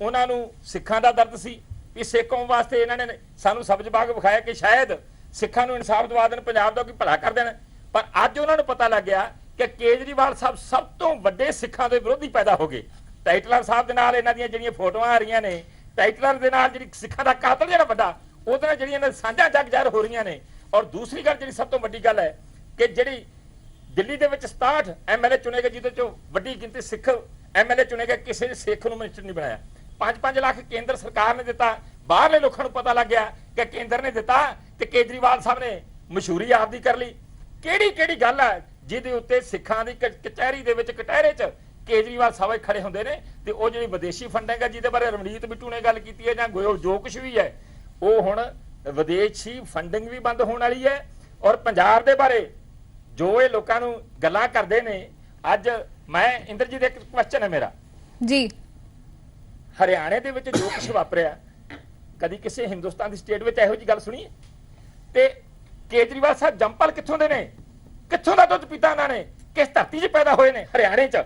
I: ਉਹਨਾਂ ਨੂੰ ਸਿੱਖਾਂ ਦਾ ਦਰਦ ਸੀ ਵੀ ਸਿੱਖ ਕੌਮ ਵਾਸਤੇ ਇਹਨਾਂ ਨੇ ਸਾਨੂੰ ਸਬਜ਼ ਬਾਗ ਵਿਖਾਇਆ ਕਿ ਸ਼ਾਇਦ ਸਿੱਖਾਂ ਨੂੰ ਇਨਸਾਫ ਦਵਾ ਦੇਣ, ਪੰਜਾਬ ਦਾ ਕੋਈ ਭਲਾ ਕਰ ਦੇਣ। ਪਰ ਅੱਜ ਉਹਨਾਂ ਨੂੰ ਪਤਾ ਲੱਗ ਗਿਆ ਕਿ ਕੇਜਰੀਵਾਲ ਸਾਹਿਬ ਸਭ ਤੋਂ ਵੱਡੇ ਸਿੱਖਾਂ ਦੇ ਵਿਰੋਧੀ ਪੈਦਾ ਹੋ ਗਏ। ਟਾਈਟਲਰ ਸਾਹਿਬ ਦੇ ਨਾਲ ਇਹਨਾਂ ਦੀਆਂ ਜਿਹੜੀਆਂ ਫੋਟੋਆਂ ਆ ਰਹੀਆਂ ਨੇ, ਟਾਈਟਲਰ ਦੇ ਨਾਲ ਜਿਹੜੀ ਸਿੱਖਾਂ ਦਾ ਕਾਤਲ ਜਿਹੜਾ ਵੱਡਾ, ਉਹਦੇ ਨਾਲ ਜਿਹੜੀਆਂ ਇਹਨਾਂ ਸਾਂਝਾ ਜਗ ਜ਼ਾਹਰ ਹੋ ਰਹੀਆਂ ਨੇ। ਔਰ ਦੂਸਰੀ ਗੱਲ ਜਿਹੜੀ ਸਭ ਤੋਂ ਵੱਡੀ ਗੱਲ ਹੈ ਕਿ ਜਿਹੜੀ ਦਿੱਲੀ ਦੇ ਵਿੱਚ 67 ਐਮਐਲਏ ਚੁਣੇ ਗਏ, ਜਿਹਦੇ ਚੋਂ ਵੱਡੀ ਗਿਣਤੀ ਸਿੱਖ ਐਮਐਲਏ ਚੁਣੇ ਗਏ, ਕਿਸੇ ਸਿੱਖ ਨੂੰ ਮਿਨਿਸਟਰ ਨਹੀਂ ਬਣਾਇਆ। 5-5 ਲੱਖ ਕੇਂਦਰ ਸਰਕਾਰ ਨੇ ਦਿੱਤਾ। ਬਾਹਰਲੇ ਲੋਕਾਂ ਨੂੰ ਪਤਾ ਲੱਗ ਗਿਆ ਕਿ ਕੇਂਦਰ ਨੇ ਦਿੱਤਾ ਤੇ ਕੇਜਰੀਵਾਲ ਸਾਹਿਬ ਨੇ ਮਸ਼ਹੂਰੀ ਆਪਦੀ ਕਰ ਲਈ। ਕਿਹੜੀ ਗੱਲ ਹੈ ਜਿਹਦੇ ਉੱਤੇ ਸਿੱਖਾਂ ਦੀ ਕਚਹਿਰੀ ਦੇ ਵਿੱਚ ਕਟਹਿਰੇ 'ਚ ਕੇਜਰੀਵਾਲ ਸਾਹਿਬ ਖੜੇ ਹੁੰਦੇ ਨੇ? ਤੇ ਉਹ ਜਿਹੜੀ ਵਿਦੇਸ਼ੀ ਫੰਡਿੰਗ ਹੈ ਜਿਹਦੇ ਬਾਰੇ ਰਵਨੀਤ ਬਿੱਟੂ ਨੇ ਗੱਲ ਕੀਤੀ ਹੈ, ਜਾਂ ਜੋ ਕੁਝ ਵੀ ਹੈ, ਉਹ ਹੁਣ ਵਿਦੇਸ਼ੀ ਫੰਡਿੰਗ ਵੀ ਬੰਦ ਹੋਣ ਵਾਲੀ ਹੈ। ਔਰ ਪੰਜਾਬ ਦੇ ਬਾਰੇ ਜੋ ਇਹ ਲੋਕਾਂ ਨੂੰ ਗੱਲਾਂ ਕਰਦੇ ਨੇ, ਅੱਜ ਮੈਂ ਇੰਦਰਜੀਤ ਇੱਕ ਕੁਐਸਚਨ ਹੈ ਮੇਰਾ
A: ਜੀ,
I: ਹਰਿਆਣੇ ਦੇ ਵਿੱਚ ਜੋ ਕੁਝ ਵਾਪਰਿਆ, ਕਦੀ ਕਿਸੇ ਹਿੰਦੁਸਤਾਨ ਦੀ ਸਟੇਟ ਵਿੱਚ ਇਹੋ ਜਿਹੀ ਗੱਲ ਸੁਣੀ? ਤੇ ਕੇਜਰੀਵਾਲ ਸਾਹਿਬ ਜੰਪਲ ਕਿੱਥੋਂ ਦੇ ਨੇ? ਕਿੱਥੋਂ ਦਾ ਦੁੱਧ ਪੀਤਾ ਉਹਨਾਂ ਨੇ? ਕਿਸ ਧਰਤੀ 'ਚ ਪੈਦਾ ਹੋਏ ਨੇ? ਹਰਿਆਣੇ 'ਚ।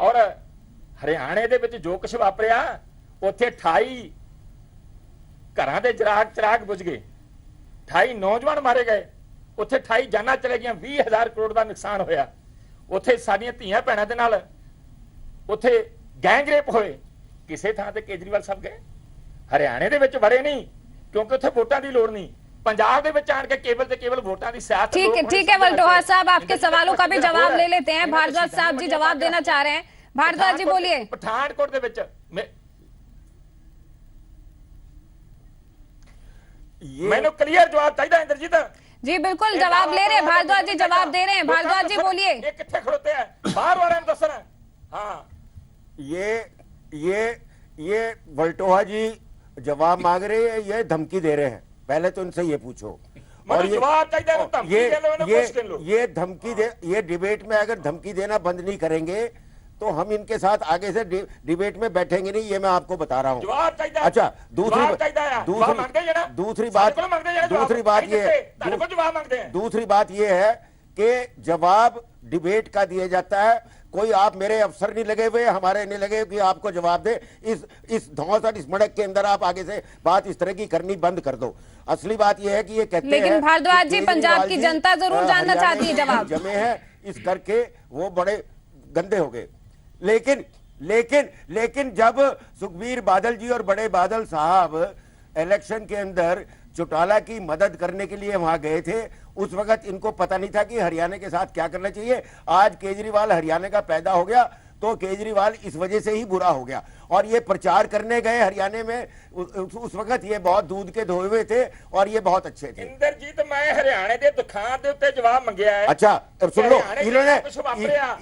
I: ਔਰ ਹਰਿਆਣੇ ਦੇ ਵਿੱਚ ਜੋ ਕੁਝ ਵਾਪਰਿਆ, ਉੱਥੇ 28 ਘਰਾਂ ਦੇ ਚਿਰਾਗ ਬੁਝ ਗਏ, 28 ਨੌਜਵਾਨ ਮਾਰੇ ਗਏ, ਉੱਥੇ 28 ਜਾਨਾਂ ਚਲੇ ਗਈਆਂ, 20,000 ਕਰੋੜ ਦਾ ਨੁਕਸਾਨ ਹੋਇਆ। ਉੱਥੇ ਸਾਡੀਆਂ ਧੀਆਂ ਭੈਣਾਂ ਦੇ ਨਾਲ ਉੱਥੇ ਗੈਂਗ ਰੇਪ ਹੋਏ। ਕਿਸੇ ਥਾਂ ਤੇ ਕੇਜਰੀਵਾਲ ਸਾਹਿਬ ਗਏ? ਹਰਿਆਣੇ ਦੇ ਵਿੱਚ ਵੜੇ नहीं, क्योंकि ਉੱਥੇ ਵੋਟਾਂ ਦੀ ਲੋੜ नहीं। पंजाब ਦੇ ਵਿੱਚ ਆਣ ਕੇ केवल वोटां की सियासत।
A: ठीक है वल्टोहा साहब, आपके सवालों का भी जवाब ले लेते हैं। भारद्वाज साहब जी जवाब देना चाह रहे हैं। भारद्वाज जी बोलिए।
I: पठानकोट ਦੇ ਵਿੱਚ ਮੈਨੂੰ क्लियर जवाब चाहिए इंद्रजीत
A: जी। बिल्कुल जवाब ले रहे हैं भारद्वाज जी, जवाब दे रहे हैं। भारद्वाज जी बोलिए।
I: ये कितने खड़ोते हैं बाहर वाले ने दसना। हाँ,
F: ये वल्टोहा जी जवाब मांग रहे हैं, ये धमकी दे रहे हैं। पहले तो इनसे ये पूछो। और ये धमकी दे, ये डिबेट में अगर धमकी देना बंद नहीं करेंगे तो हम इनके साथ आगे से डिबेट में बैठेंगे नहीं, ये मैं आपको बता रहा हूँ। अच्छा, दूसरी बात ये है कि जवाब डिबेट का दिया जाता है। कोई आप मेरे अफसर नहीं लगे हुए, हमारे नहीं लगे कि आपको जवाब दे। इस धौंस, इस मड़क के अंदर आप आगे से बात इस तरह की करनी बंद कर दो। असली बात यह है कि ये कहते हैं,
A: लेकिन भारद्वाज जी पंजाब की जनता जरूर जानना चाहती है जवाब।
F: जमे हैं इस करके वो बड़े गंदे हो गए। लेकिन जब सुखबीर बादल जी और बड़े बादल साहब इलेक्शन के अंदर चौटाला की मदद करने के लिए वहां गए थे, उस वक्त इनको पता नहीं था कि हरियाणा के साथ क्या करना चाहिए। आज केजरीवाल हरियाणा का पैदा हो गया तो केजरीवाल इस वजह से ही बुरा हो गया। और ये प्रचार करने गए हरियाणा में, उस वक्त ये बहुत दूध के धोए हुए थे और ये बहुत अच्छे थे।
I: इंद्रजीत, मैं हरियाणा के दुखान के उत्ते जवाब मंगया है।
F: अच्छा सुन लो,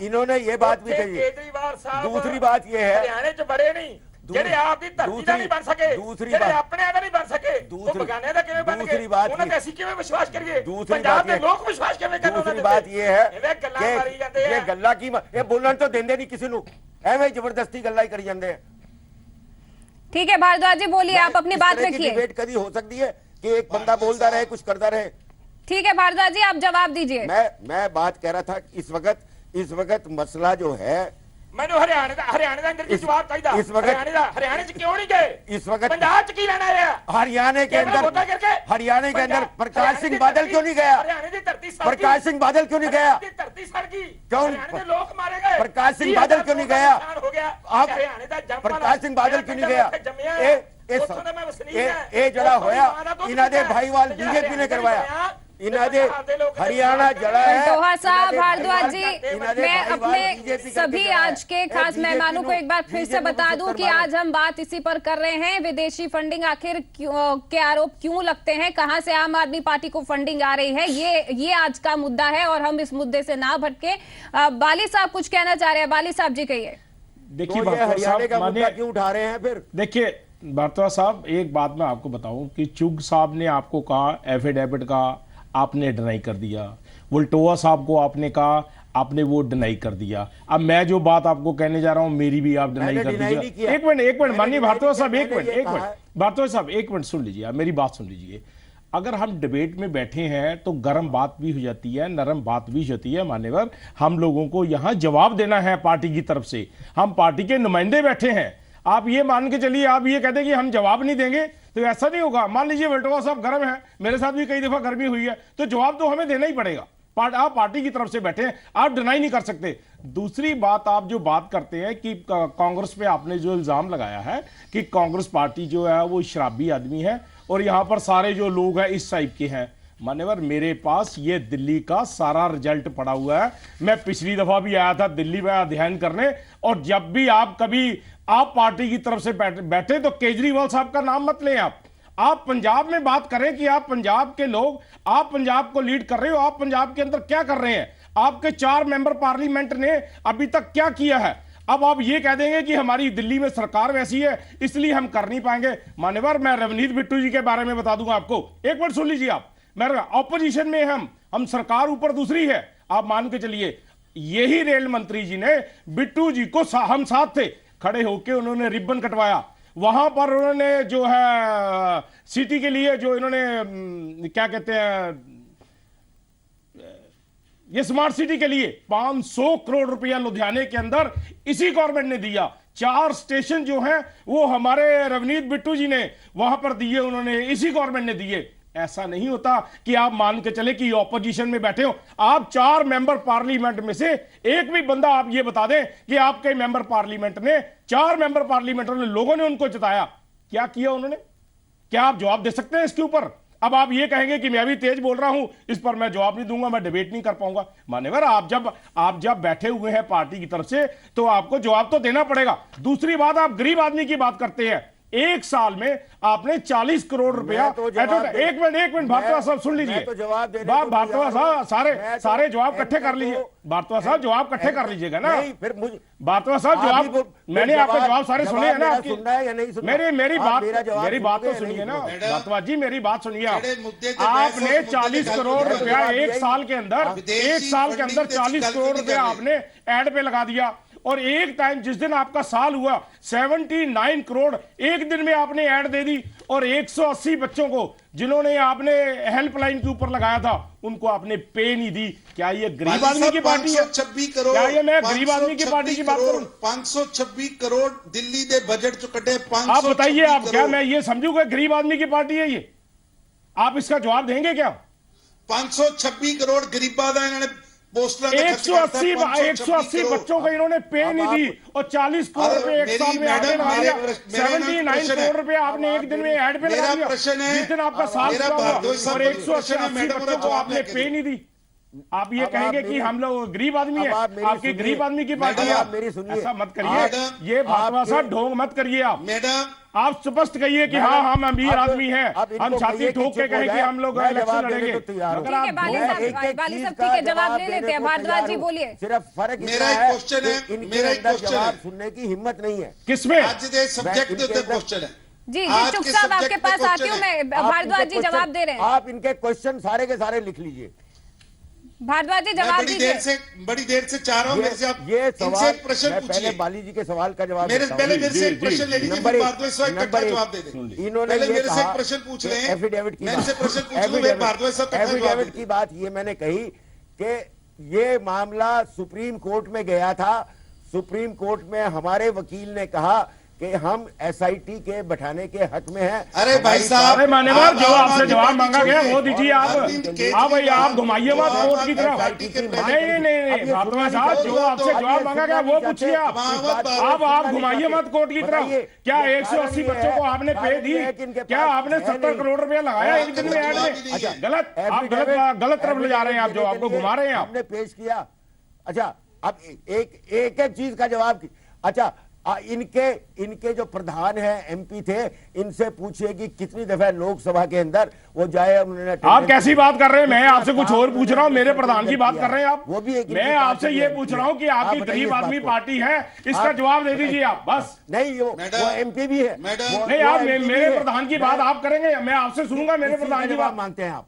F: इन्होंने ये बात भी कही।
I: केजरीवाल साहब,
F: दूसरी बात ये है,
I: हरियाणा च बड़े नहीं, ਜਿਹੜੇ ਆਪ ਦੀ ਧਰਤੀ ਦਾ ਨਹੀਂ ਬਣ ਸਕੇ, ਜਿਹੜੇ ਆਪਣੇ ਦਾ ਨਹੀਂ ਬਣ ਸਕੇ, ਉਹ ਬਗਾਨੇ ਦਾ ਕਿਵੇਂ ਬਣ ਗਏ? ਉਹਨਾਂ ਤੇ ਅਸੀਂ ਕਿਵੇਂ ਵਿਸ਼ਵਾਸ ਕਰੀਏ? ਪੰਜਾਬ ਦੇ ਲੋਕ ਵਿਸ਼ਵਾਸ ਕਿਵੇਂ ਕਰਨ?
F: दूसरी बात ये है कि ये गल्ला की ये बोलन तो देंगे नहीं किसी ਨੂੰ, ਐਵੇਂ ਜ਼ਬਰਦਸਤੀ ਗੱਲਾਂ ਹੀ ਕਰੀ ਜਾਂਦੇ ਆ।
A: ठीक है भारद्वाज जी बोलिए, आप अपनी बात रखिए।
F: डिबेट कभी हो सकती है कि एक बंदा बोलता रहे, कुछ करता रहे।
A: ठीक है भारद्वाज जी, आप जवाब दीजिए।
F: मैं बात कह रहा था, इस वक्त मसला जो है,
I: ਮੈਨੂੰ ਹਰਿਆਣੇ ਦਾ ਅੰਦਰ ਕੀ ਜਵਾਬ ਚਾਹੀਦਾ।
F: इस वक्त
I: हरियाणा च क्यों नहीं गए?
F: इस वक्त
I: पंजाब च की लेना है?
F: हरियाणा के अंदर प्रकाश सिंह बादल क्यों नहीं गया?
I: हरियाणा की धरती सड़ गई।
F: प्रकाश सिंह बादल क्यों नहीं गया?
I: हरियाणा की धरती सड़ गई।
F: क्यों?
I: हरियाणा के लोग मारे गए।
F: प्रकाश सिंह बादल क्यों नहीं गया?
I: हो गया।
F: आप
I: हरियाणा का जंप
F: प्रकाश सिंह बादल क्यों नहीं गया? ਇਹ ਜਿਹੜਾ ਹੋਇਆ ਇਹਨਾਂ ਦੇ ਭਾਈਵਾਲ बीजेपी ने करवाया। हरियाणा जड़ा है।
A: वल्टोहा साहब, भारद्वाज जी, मैं अपने सभी आज के खास मेहमानों को एक बार फिर से बता दूं कि आज हम बात इसी पर कर रहे हैं, विदेशी फंडिंग आखिर के आरोप क्यों लगते हैं, कहां से आम आदमी पार्टी को फंडिंग आ रही है, ये आज का मुद्दा है और हम इस मुद्दे से ना भटके। बाली साहब कुछ कहना चाह रहे हैं, बाली साहब जी कहिए।
G: देखिए
F: हरियाणा का मुद्दा क्यों उठा रहे हैं? फिर
G: देखिए भारद्वाज साहब, एक बात मैं आपको बताऊं कि चुग साहब ने आपको कहा एफिडेविट का, आपने डिनाई कर दिया। वल्टोहा साहब को आपने कहा, आपने वो डिनाई कर दिया। अब मैं जो बात आपको कहने जा रहा हूं मेरी भी आप डिनाई कर दीजिए। एक मिनट माननीय भारद्वाज साहब, एक मिनट भारद्वाज साहब, एक मिनट सुन लीजिए, मेरी बात सुन लीजिए। अगर हम डिबेट में बैठे हैं तो गर्म बात भी हो जाती है, नरम बात भी होती है। मान्यवर, हम लोगों को यहां जवाब देना है पार्टी की तरफ से, हम पार्टी के नुमाइंदे बैठे हैं। आप ये मान के चलिए, आप ये कहते हैं कि हम जवाब नहीं देंगे तो ऐसा नहीं होगा। मान लीजिए वल्टोहा साहब गर्म है, मेरे साथ भी कई दफा गर्मी हुई है, तो जवाब तो हमें देना ही पड़ेगा। आप पार्टी की तरफ से बैठे हैं, आप डिनाई नहीं कर सकते। दूसरी बात, आप जो बात करते हैं कि कांग्रेस पे आपने जो इल्जाम लगाया है कि कांग्रेस पार्टी जो है वो शराबी आदमी है और यहां पर सारे जो लोग हैं इस टाइप के हैं। मान्यवर, मेरे पास ये दिल्ली का सारा रिजल्ट पड़ा हुआ है। मैं पिछली दफा भी आया था दिल्ली में अध्ययन करने, और जब भी आप कभी आप पार्टी की तरफ से बैठे तो केजरीवाल साहब का नाम मत लें। आप पंजाब में बात करें कि आप पंजाब के लोग, आप पंजाब को लीड कर रहे हो, आप पंजाब के अंदर क्या कर रहे हैं, आपके 4 मेंबर पार्लियामेंट ने अभी तक क्या किया है। अब आप ये कह देंगे कि हमारी दिल्ली में सरकार वैसी है इसलिए हम कर नहीं पाएंगे। मान्यवर, मैं रवनीत बिट्टू जी के बारे में बता दूंगा आपको, एक मिनट सुन लीजिए आप। मैं ऑपोजिशन में हम सरकार ऊपर दूसरी है, आप मान के चलिए। यही रेल मंत्री जी ने बिट्टू जी को हम साथ थे, खड़े होके उन्होंने रिबन कटवाया। वहां पर उन्होंने जो है सिटी के लिए जो इन्होंने क्या कहते हैं, ये स्मार्ट सिटी के लिए 500 करोड़ रुपया लुधियाने के अंदर इसी गवर्नमेंट ने दिया। 4 स्टेशन जो हैं वो हमारे रवनीत बिट्टू जी ने वहां पर दिए, उन्होंने इसी गवर्नमेंट ने दिए। ऐसा नहीं होता कि आप मान के चले कि ऑपोजिशन में बैठे हो। आप 4 मेंबर पार्लियामेंट में से एक भी बंदा आप ये बता दें कि आपके मेंबर पार्लियामेंट ने, 4 मेंबर पार्लियामेंट ने, लोगों ने उनको जिताया, क्या किया उन्होंने? क्या आप जवाब दे सकते हैं इसके ऊपर? अब आप ये कहेंगे कि मैं भी तेज बोल रहा हूं, इस पर मैं जवाब नहीं दूंगा, मैं डिबेट नहीं कर पाऊंगा। मान्यवर, आप जब बैठे हुए हैं पार्टी की तरफ से तो आपको जवाब तो देना पड़ेगा। दूसरी बात, आप गरीब आदमी की बात करते हैं। एक साल में आपने 40 करोड़ रुपया, एक मिनट भारद्वाज साहब सुन लीजिए, भारद्वाज साहब सारे जवाब इकट्ठे कर लीजिए। भारद्वाज साहब जवाब इकट्ठे कर लीजिएगा ना। भारद्वाज साहब जवाब, मैंने आपके जवाब सारे सुने हैं ना आपकी। मेरी बात तो सुनिए ना भारद्वाज जी, मेरी बात सुनिए। आपने 40 करोड़ रुपया एक साल के अंदर 40 करोड़ रुपया आपने एड पे लगा दिया। और एक टाइम जिस दिन आपका साल हुआ 79 करोड़ एक दिन में आपने ऐड दे दी। और 180 बच्चों को जिन्होंने आपने हेल्पलाइन के ऊपर लगाया था उनको आपने पे नहीं दी। क्या ये गरीब आदमी की पार्टी है?
H: 526 करोड़,
G: क्या ये मैं गरीब आदमी की पार्टी की बात करूं?
H: 526 करोड़ दिल्ली दे बजट चो कटे।
G: आप बताइए, आप क्या मैं ये समझूंगा गरीब आदमी की पार्टी है ये? आप इसका जवाब देंगे क्या?
H: 526 करोड़ गरीबा दा इन्होंने
G: 180 बच्चों को इन्होंने पे नहीं दी और 40 करोड़ रुपए एक साल में आपने लगा दिया। 79 करोड़ रुपए आपने एक दिन में ऐड पे लगा दिया। जिस दिन आपका साल हुआ और 180 बच्चों को आपने पे नहीं दी। आप ये कहेंगे कि हम लोग गरीब आदमी है, आपकी गरीब आदमी की पार्टी है। ऐसा मत करिए, ये भारद्वाज साहब ढोंग मत करिए। आप स्पष्ट कहिए कि हाँ हम अमीर आदमी हैं, हम छाती ठोक के कहें कि हम लोग इलेक्शन लड़ेंगे।
A: बाली साहब ठीक है, जवाब ले लेते हैं। भारद्वाज जी बोलिए।
F: सिर्फ फर्क
H: मेरा एक क्वेश्चन है, मेरा एक क्वेश्चन है,
F: सुनने की हिम्मत नहीं है।
G: किसमें?
H: आज दे सब्जेक्ट पे क्वेश्चन है।
A: जी चुग साहब आपके पास आती हूँ मैं। भारद्वाज जी जवाब दे रहे हैं।
F: आप इनके क्वेश्चन सारे के सारे लिख लीजिए।
A: भारद्वाज जी जवाब दीजिए।
H: बड़ी देर से चाह रहा हूं मेरे से आप
F: ये
H: इनसे एक प्रश्न
F: मैं
H: पूछिए।
F: पहले बाली जी के सवाल का जवाब
H: मेरे
F: देता हूं।
H: पहले मेरे से एक प्रश्न ले लीजिए, फिर भारद्वाज साहब इकट्ठा जवाब दे दें।
F: इन्होंने
H: पहले
F: ये
H: मेरे से एक
F: कहा
H: प्रश्न पूछ रहे हैं,
F: एफिडेविट की
H: मैं इनसे प्रश्न पूछ लूं, फिर भारद्वाज साहब इकट्ठा जवाब
F: एफिडेविट
H: दे
F: की बात ये मैंने कही कि ये मामला सुप्रीम कोर्ट में गया था। सुप्रीम कोर्ट में हमारे वकील ने कहा कि हम एसआईटी के बैठाने के हक में हैं।
H: अरे भाई साहब,
G: अरे मान्यवर, जो आपसे जवाब मांगा गया वो दीजिए आप। भाई आप घुमाइए मत कोर्ट की तरफ। नहीं भारद्वाज साहब, जो आपसे जवाब मांगा गया वो पूछिए आप। आप घुमाइए मत कोर्ट की तरफ। क्या 180 बच्चों को आपने पे दी? क्या आपने 70 करोड़ रुपया लगाया एक दिन में ऐड में? गलत, आप गलत तरफ ले जा रहे हैं आप, जो आपको घुमा रहे हैं आप।
F: आपने पेश किया। अच्छा, अब एक चीज का जवाब। अच्छा, इनके जो प्रधान हैं एमपी थे, इनसे पूछिए कि कितनी दफा लोकसभा के अंदर वो जाए। उन्होंने
G: आप कैसी बात कर रहे हैं? मैं आपसे कुछ और पूछ रहा हूं। मेरे प्रधान की बात कर रहे हैं आप।
F: वो भी
G: मैं आपसे ये पूछ रहा हूं कि आपकी गरीब आदमी पार्टी है, इसका जवाब दे दीजिए आप बस।
F: नहीं, वो एमपी भी है।
G: नहीं, आप मेरे प्रधान की बात आप करेंगे, मैं आपसे सुनूंगा मेरे प्रधान की बात।
F: मांगते हैं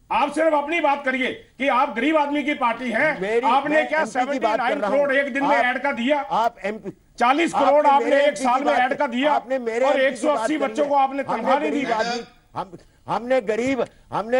G: आप सिर्फ अपनी बात करिए कि आप गरीब आदमी की पार्टी हैं। आपने क्या 79 करोड़ एक दिन में ऐड का दिया?
F: आप एमपी
G: 40 करोड़ आपने एक साल में ऐड का दिया और 180 बच्चों को आपने तनख्वाह नहीं दी।
F: हमने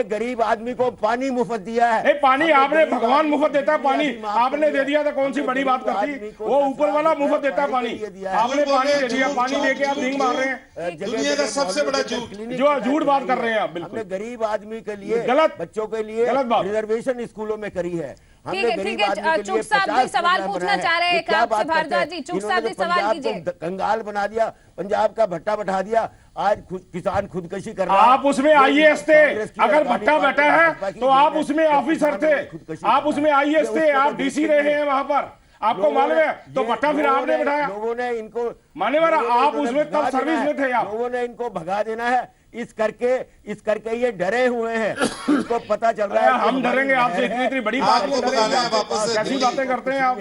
F: गरीब आदमी को पानी मुफ्त दिया है।
G: नहीं, पानी आपने, भगवान मुफ्त देता है पानी, आपने दे दिया था, कौन सी बड़ी बात करती? वो ऊपर वाला मुफ्त देता है पानी, आपने पानी दे दिया। पानी देके आप ढींग मार रहे हैं।
H: दुनिया का सबसे बड़ा झूठ,
G: जो झूठ बात कर रहे हैं आप। बिल्कुल
F: गरीब आदमी के लिए,
G: गलत,
F: बच्चों के लिए रिजर्वेशन स्कूलों में करी है।
A: ठीक है, चुग साहब भी सवाल पूछना चाह रहे हैं आपसे। भारद्वाज जी, चुग साहब भी सवाल कीजिए।
F: कंगाल बना दिया, पंजाब का भट्टा बैठा दिया, आज किसान खुदकशी कर रहा है।
G: आप उसमें आईएएस थे, अगर भट्टा बैठा है तो आप उसमें ऑफिसर थे, आप उसमें आईएएस थे, आप डीसी रहे हैं वहां पर, आपको मालूम है। तो भट्टा फिर आपने बैठाया।
F: लोगों ने इनको
G: मान्यवर, आप उसमें तब सर्विस में थे। आप
F: लोगों ने इनको भगा देना है, इस करके ये डरे हुए हैं। इनको पता चल रहा है
G: हम डरेंगे आपसे? इतनी बड़ी बात कैसी बातें करते हैं आप?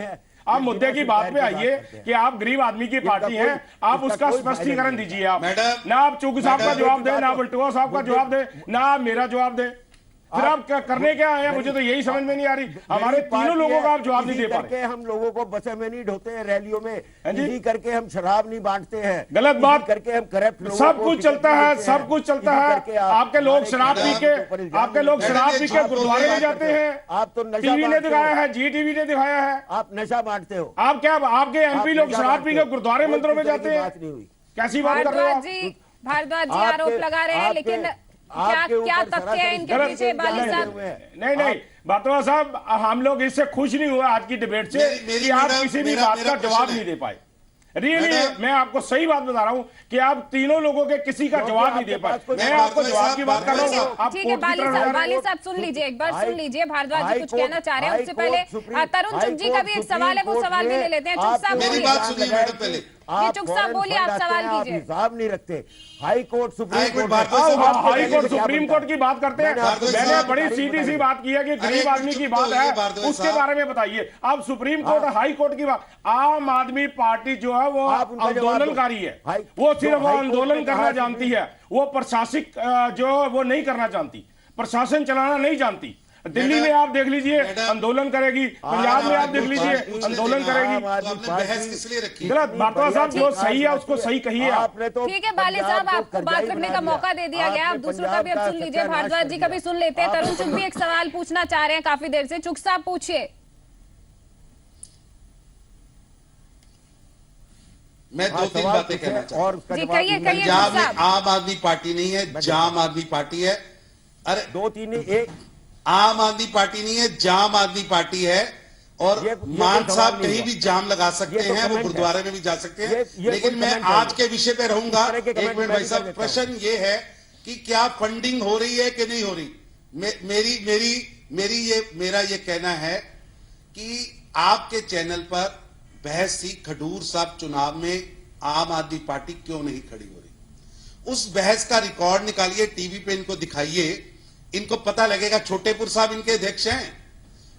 G: आप मुद्दे की बात पे आइए कि आप गरीब आदमी की पार्टी हैं, आप उसका स्पष्टीकरण दीजिए। आप ना आप चुग साहब का जवाब दे, ना बल्टुआ साहब का जवाब दे, ना आप मेरा जवाब दे। फिर आप क्या करने क्या आए हैं? मुझे तो यही समझ में नहीं आ रही। हमारे तीनों लोगों का आप जवाब नहीं दे पा रहे।
F: हम लोगों को बसें में नहीं ढोते हैं, रैलियों में इसी करके हम शराब नहीं बांटते हैं।
G: गलत बात
F: करके हम करप्ट
G: सब कुछ चलता है, सब कुछ चलता है। आपके लोग शराब पी के गुरुद्वारे में जाते हैं।
F: आप तो
G: टीवी ने दिखाया है, जी टीवी ने दिखाया है।
F: आप नशा बांटते हो।
G: आप क्या, आपके एमपी लोग शराब पी के गुरुद्वारे मंदिरों में जाते हैं? कैसी बात कर रहे हो?
A: भारद्वाज जी आरोप लगा रहे हैं, लेकिन क्या तथ्य है इनके पीछे? बाली साहब
G: नहीं भारद्वाज साहब, हम लोग इससे खुश नहीं हुए आज की डिबेट से कि आप किसी भी बात का जवाब नहीं दे पाए। रियली मैं आपको सही बात बता रहा हूं कि आप तीनों लोगों के किसी का जवाब नहीं दे पाए। मैं आपको जवाब की बात कर रहा हूं।
A: ठीक है, बाली साहब सुन लीजिए, एक बार सुन लीजिए। भारद्वाज जी कुछ कहना चाह रहे हैं, उससे पहले तरुण चुग जी का भी एक सवाल है, वो सवाल भी ले लेते हैं। चुग साहब बोलिए। चुग साहब बोलिए, आप सवाल कीजिए।
F: हिसाब नहीं रखते। हाई कोर्ट सुप्रीम
G: कोर्ट की बात करते हैं। मैंने बड़ी सीधी सी बात की है कि गरीब आदमी की बात है, उसके बारे में बताइए। आप सुप्रीम कोर्ट हाई कोर्ट की बात, आम आदमी पार्टी जो है वो आंदोलनकारी है, वो सिर्फ आंदोलन करना जानती है, वो प्रशासनिक जो वो नहीं करना जानती, प्रशासन चलाना नहीं जानती। दिल्ली में आप देख लीजिए आंदोलन करेगी, पंजाब में आप देख लीजिए आंदोलन करेगी। गलत भारद्वाज साहब, जो सही है उसको सही कहिए आप।
A: ठीक है बाली साहब, आपको बात रखने का मौका दे दिया गया, आप दूसरों का भी अब सुन लीजिए। भारद्वाज जी का भी सुन लेते हैं। तरुण चुग भी एक सवाल पूछना चाह रहे हैं काफी देर से। चुग साहब पूछिए।
H: मैं 2-3 बातें कहना चाहता हूं।
A: जी कहिए
H: पंजाब में आम आदमी पार्टी नहीं है, जाम आदमी पार्टी है। अरे
F: 2-3 एक
H: आम आदमी पार्टी नहीं है, जाम आदमी पार्टी है। और मान साहब कहीं भी जाम लगा सकते हैं, वो गुरुद्वारे में भी जा सकते हैं। लेकिन मैं आज के विषय पे रहूंगा। एक मिनट भाई साहब, प्रश्न ये है कि क्या फंडिंग हो रही है कि नहीं हो रही? मेरा ये कहना है कि आपके चैनल पर बहस थी, खडूर साहब चुनाव में आम आदमी पार्टी क्यों नहीं खड़ी हो रही। उस बहस का रिकॉर्ड निकालिए, टीवी पे इनको दिखाइए, इनको पता लगेगा। छोटेपुर साहब इनके अध्यक्ष हैं,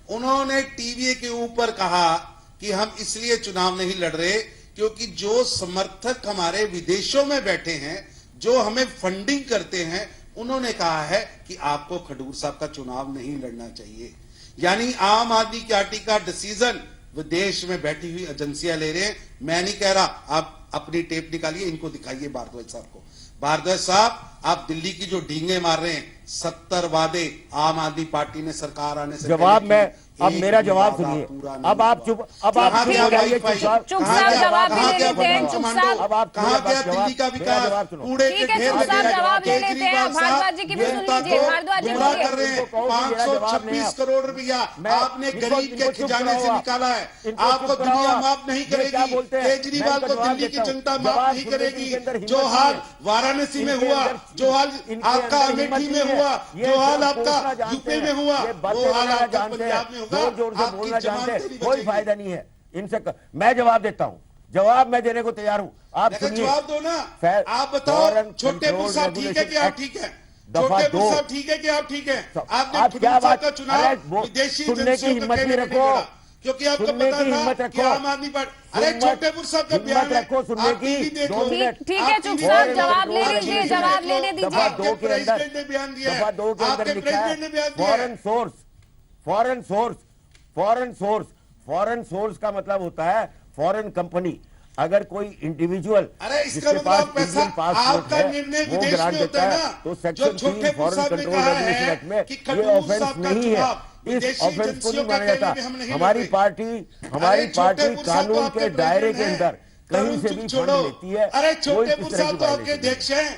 H: उन्होंने टीवी के ऊपर कहा कि हम इसलिए चुनाव नहीं लड़ रहे क्योंकि जो समर्थक हमारे विदेशों में बैठे हैं, जो हमें फंडिंग करते हैं, उन्होंने कहा है कि आपको खडूर साहब का चुनाव नहीं लड़ना चाहिए। यानी आम आदमी पार्टी का डिसीजन विदेश में बैठी हुई एजेंसियां ले रहे हैं। मैं नहीं कह रहा, आप अपनी टेप निकालिए, इनको दिखाइए भारद्वाज साहब को। भारद्वाज साहब, आप दिल्ली की जो डींगे मार रहे हैं, 70 वादे आम आदमी पार्टी ने सरकार आने से
F: जवाब में, अब मेरा जवाब सुनिए। अब आप चुप, अब आप चुप हो जाइए।
A: चुप साहब जवाब ले लेते हैं। चुप साहब,
F: अब आप
H: कहां गया दिल्ली का विकास? कूड़े के ढेर
A: चुप साहब जवाब ले लेते हैं। भारद्वाज जी की भी सुन लीजिए। भारद्वाज जी
H: पूरा कर रहे हैं। 526 करोड़ रुपया आपने गरीब के खजाने से निकाला है। आपको दुनिया माफ नहीं करेगी, केजरीवाल को दिल्ली की जनता माफ नहीं करेगी। जो हाल वाराणसी में हुआ, जो हाल आपका अमेठी में हुआ, जो हाल आपका यूपी में हुआ, वो हाल आपका पंजाब में
F: जोर जोर से बोलना जानते हैं, कोई फायदा नहीं है इनसे। मैं जवाब देता हूं, जवाब मैं देने को तैयार हूं। आप सुनिए,
H: जवाब दो ना। आप बताओ, छोटेपुर साहब ठीक है कि आप ठीक है? छोटेपुर साहब ठीक है कि आप ठीक है? आपने
F: क्या बात
H: का चुनाव विदेशी
F: सुनने की हिम्मत नहीं रखो,
H: क्योंकि आपको पता था कि आम आदमी पार्टी। अरे छोटेपुर साहब का बयान
F: रखो, सुनने की।
A: ठीक है, चुप साहब जवाब ले लीजिए, जवाब लेने दीजिए।
F: दफा 2 के अंदर लिखा है फॉरेन सोर्स। फॉरेन सोर्स का मतलब होता है फॉरेन कंपनी। अगर कोई इंडिविजुअल,
H: अरे इसका मतलब पैसा आपका निर्णय विदेश में होता है ना,
F: तो section 3 foreign control regulation act में ये ऑफेंस नहीं है। इस ऑफेंस को नहीं माना जाता। हमारी पार्टी कानून के दायरे के अंदर कहीं से भी फंड लेती है।
H: अरे छोटेपुर साहब तो आपके अध्यक्ष हैं।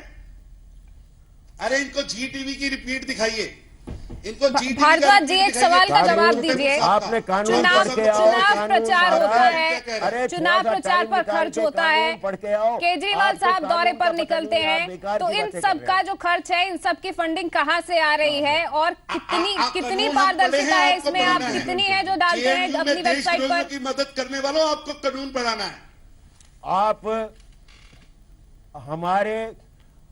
H: अरे इनको जी टीवी की रिपीट दिखाइए, इनको
A: भारद्वाज जी एक सवाल का जवाब दीजिए।
F: आपने
A: चुनाव प्रचार होता है, चुनाव प्रचार पर खर्च होता है, केजरीवाल साहब दौरे पर निकलते हैं, तो इन सब का जो खर्च है, इन सब की फंडिंग कहां से आ रही है और कितनी पारदर्शिता है इसमें? आप कितनी है जो डालते हैं अपनी वेबसाइट पर?
H: की मदद करने वालों, आपको कानून पढ़ाना है।
F: आप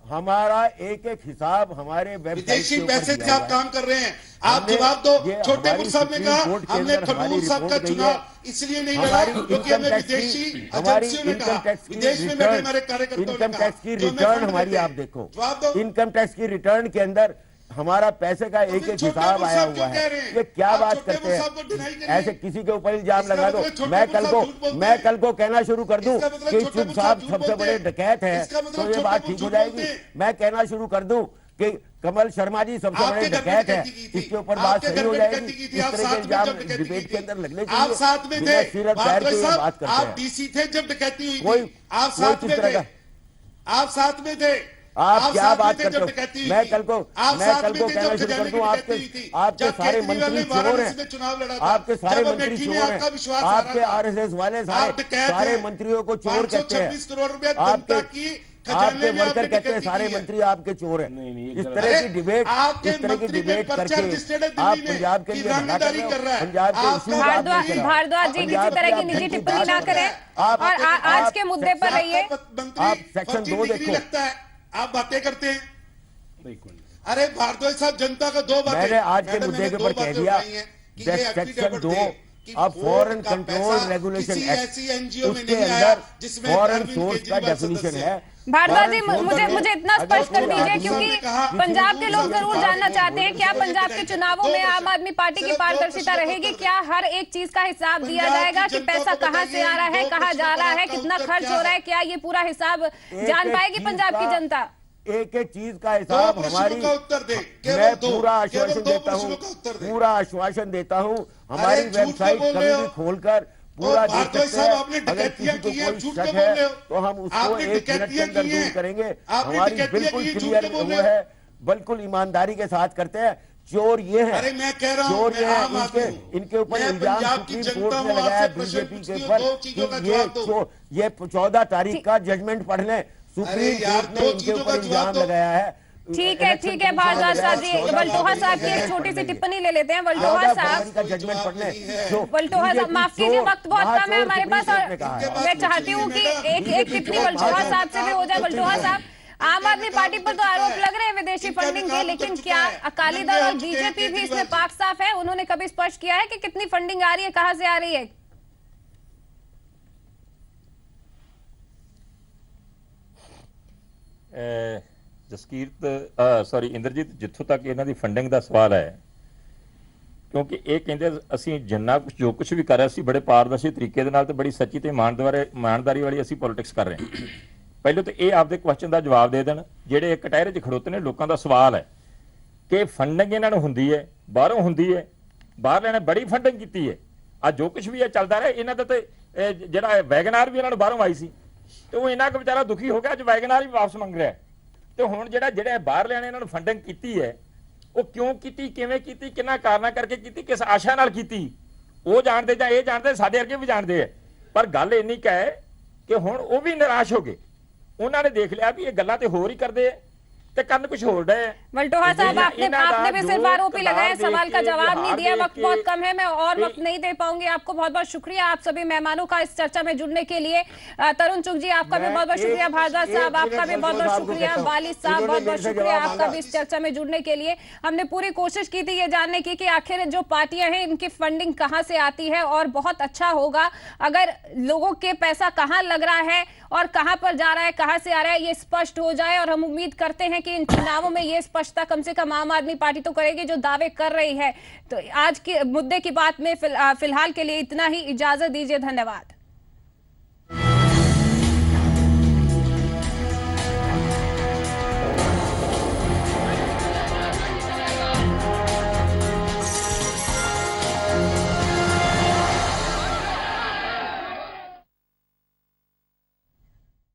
F: हमारा एक हिसाब हमारे
H: विदेशी पैसे से आप काम कर रहे हैं। आप जवाब दो। छोटेपुर साहब ने कहा हमने खडूर साहब का चुनाव इसलिए नहीं लड़ा क्योंकि हमें विदेशी एजेंसियों ने कहा, विदेश में बैठे हमारे कार्यकर्ताओं ने कहा।
F: इनकम टैक्स की रिटर्न हमारी आप देखो, इनकम टैक्स की रिटर्न के अंदर हमारा पैसे का एक हिसाब आया हुआ है। ये क्या बात करते हैं? ऐसे किसी के ऊपर इल्जाम लगा दो। मैं कल को कहना शुरू कर दूं कि चुप साहब सबसे बड़े डकैत हैं, तो ये बात ठीक हो जाएगी। मैं कहना शुरू कर दूं कि कमल शर्मा जी सबसे बड़े डकैत हैं, इसके ऊपर बात सही हो जाएगी। इस तरह के इल्जाम डिबेट के अंदर लगने चाहिए।
H: आप साथ में थे,
F: सिर पैर के ये बात करते
H: आप
F: हैं।
H: डीसी थे जब डकैती हुई थी, आप साथ में थे, आप साथ में थे।
F: आप क्या बात करते हो? मैं कल को कहना शुरू कर दूं, आपके सारे मंत्री चोर हैं, आपके सारे मंत्री चोर हैं, आपके आरएसएस वाले सारे मंत्रियों को चोर कहते हैं, आपके वर्कर कहते हैं सारे मंत्री आपके चोर हैं। इस तरह की डिबेट करके आप पंजाब के लिए भला कर रहे हो। पंजाब के इश्यू
A: भारद्वाज जी किसी तरह की निजी टिप्पणी ना करें और आज के मुद्दे पर रहिए।
F: आप सेक्शन 2 देखो,
H: आप बातें करते हैं। अरे भारद्वाज साहब, जनता को 2 बातें
F: मैंने आज के मुद्दे के ऊपर कह दिया। सेक्शन 2 अब फॉरेन कंट्रोल रेगुलेशन एक्ट, उसके अंदर फॉरेन सोर्स का डेफिनेशन है।
A: भारद्वाज जी मुझे इतना स्पष्ट कर दीजिए, क्योंकि पंजाब के लोग जरूर जानना चाहते हैं, क्या पंजाब के चुनावों में आम आदमी पार्टी की पारदर्शिता रहेगी? क्या हर एक चीज का हिसाब दिया जाएगा कि पैसा कहां से आ रहा है, कहां जा रहा है, कितना खर्च हो रहा है? क्या ये पूरा हिसाब जान पाएगी पंजाब की जनता?
F: एक चीज का हिसाब हमारी, मैं पूरा आश्वासन देता हूं। हमारी वेबसाइट कभी भी खोलकर पूरा देख सकते हैं। अगर किसी को कोई शक है तो हम उसको 1 मिनट के अंदर दूर करेंगे। हमारी बिल्कुल क्लियर वो है, बिल्कुल ईमानदारी के साथ करते हैं। चोर ये है, चोर ये है, इनके ऊपर इल्जाम सुप्रीम कोर्ट ने लगाया बीजेपी के ऊपर। ये 14 तारीख का जजमेंट पढ़ लें, सुप्रीम कोर्ट ने इनके ऊपर इल्जाम लगाया है।
A: ठीक है भारद्वाज साहब जी, वल्टोहा साहब की एक छोटी सी टिप्पणी ले लेते हैं। वल्टोहा साहब, वल्टोहा साहब माफ कीजिए, वक्त बहुत कम है हमारे पास और मैं चाहती हूँ कि एक टिप्पणी वल्टोहा साहब से भी हो जाए। वल्टोहा साहब, आम आदमी पार्टी पर तो आरोप लग रहे हैं विदेशी फंडिंग के, लेकिन क्या अकाली दल और बीजेपी भी इसमें पाक साफ है? उन्होंने कभी स्पष्ट किया है कि कितनी फंडिंग आ रही है, कहां से आ रही है?
I: ਜਸਕੀਰਤ ਸੌਰੀ ਇੰਦਰਜੀਤ, ਜਿੱਥੋਂ ਤੱਕ ਇਹਨਾਂ ਦੀ ਫੰਡਿੰਗ ਦਾ ਸਵਾਲ ਹੈ, ਕਿਉਂਕਿ ਇਹ ਕਹਿੰਦੇ ਅਸੀਂ ਜਿੰਨਾ ਕੁਝ ਜੋ ਕੁਝ ਵੀ ਕਰ ਰਹੇ ਸੀ ਬੜੇ ਪਾਰਦਰਸ਼ੀ ਤਰੀਕੇ ਦੇ ਨਾਲ ਤੇ ਬੜੀ ਸੱਚੀ ਤੇ ਇਮਾਨਦਾਰੀ ਵਾਲੀ ਅਸੀਂ ਪੋਲਿਟਿਕਸ ਕਰ ਰਹੇ ਹਾਂ। ਪਹਿਲਾਂ ਤਾਂ ਇਹ ਆਪਦੇ ਕੁਐਸਚਨ ਦਾ ਜਵਾਬ ਦੇ ਦੇਣ ਜਿਹੜੇ ਇੱਕ ਕਟਹਿਰੇ 'ਚ ਖੜੋਤੇ ਨੇ। ਲੋਕਾਂ ਦਾ ਸਵਾਲ ਹੈ ਕਿ ਫੰਡਿੰਗ ਇਹਨਾਂ ਨੂੰ ਹੁੰਦੀ ਹੈ, ਬਾਹਰੋਂ ਹੁੰਦੀ ਹੈ, ਬਾਹਰ ਨੇ ਬੜੀ ਫੰਡਿੰਗ ਕੀਤੀ ਹੈ। ਆ ਜੋ ਕੁਝ ਵੀ ਇਹ ਚੱਲਦਾ ਰਿਹਾ ਇਹਨਾਂ ਦਾ ਤੇ ਜਿਹੜਾ ਵੈਗਨਾਰ ਵੀ ਇਹਨਾਂ ਨੂੰ ਬਾਹਰੋਂ ਆਈ ਸੀ ਤੇ ਉਹ ਇਹਨਾਂ ਕੋ ਵਿਚਾਰਾ ਦੁਖੀ ਹੋ ਗਿਆ, ਅੱਜ ਵੈਗਨਾਰ ਵੀ ਵਾਪਸ ਮੰਗ ਰਿਹਾ। ਤੇ ਹੁਣ ਜਿਹੜੇ ਬਾਹਰ ਲਿਆਣੇ ਇਹਨਾਂ ਨੂੰ ਫੰਡਿੰਗ ਕੀਤੀ ਹੈ ਉਹ ਕਿਉਂ ਕੀਤੀ, ਕਿਵੇਂ ਕੀਤੀ, ਕਿੰਨਾ ਕਾਰਨਾਂ ਕਰਕੇ ਕੀਤੀ, ਕਿਸ ਆਸ਼ਾ ਨਾਲ ਕੀਤੀ, ਉਹ ਜਾਣਦੇ ਜਾਂ ਇਹ ਜਾਣਦੇ, ਸਾਡੇ ਵਰਗੇ ਵੀ ਜਾਣਦੇ ਆ। ਪਰ ਗੱਲ ਇੰਨੀ ਕੁ ਹੈ ਕਿ ਹੁਣ ਉਹ ਵੀ ਨਿਰਾਸ਼ ਹੋ ਗਏ। ਉਹਨਾਂ ने देख लिया भी ये गल्लां ते होर ही करदे ते करन कुछ होर रहे।
A: वल्टोहा साहब आपने भी सिर्फ आरोपी लगाए, सवाल का जवाब नहीं दिया। वक्त बहुत कम है, मैं और वक्त नहीं दे पाऊंगी आपको। बहुत बहुत शुक्रिया आप सभी मेहमानों का इस चर्चा में जुड़ने के लिए। तरुण चुग जी आपका भी बहुत बहुत शुक्रिया, भारद्वाज साहब आपका भी बहुत बहुत शुक्रिया, वाली साहब बहुत बहुत शुक्रिया आपका भी इस चर्चा में जुड़ने के लिए। हमने पूरी कोशिश की थी ये जानने की कि आखिर जो पार्टियां हैं इनकी फंडिंग कहां से आती है, और बहुत अच्छा होगा अगर लोगों के पैसा कहां लग रहा है और कहां पर जा रहा है, कहां से आ रहा है, ये स्पष्ट हो जाए। और हम उम्मीद करते हैं कि इन चुनावों में ये स्पष्टता कम से कम आम आदमी पार्टी तो करेगी जो दावे कर रही है। तो आज के मुद्दे की बात में फिलहाल के लिए इतना ही, इजाजत दीजिए, धन्यवाद।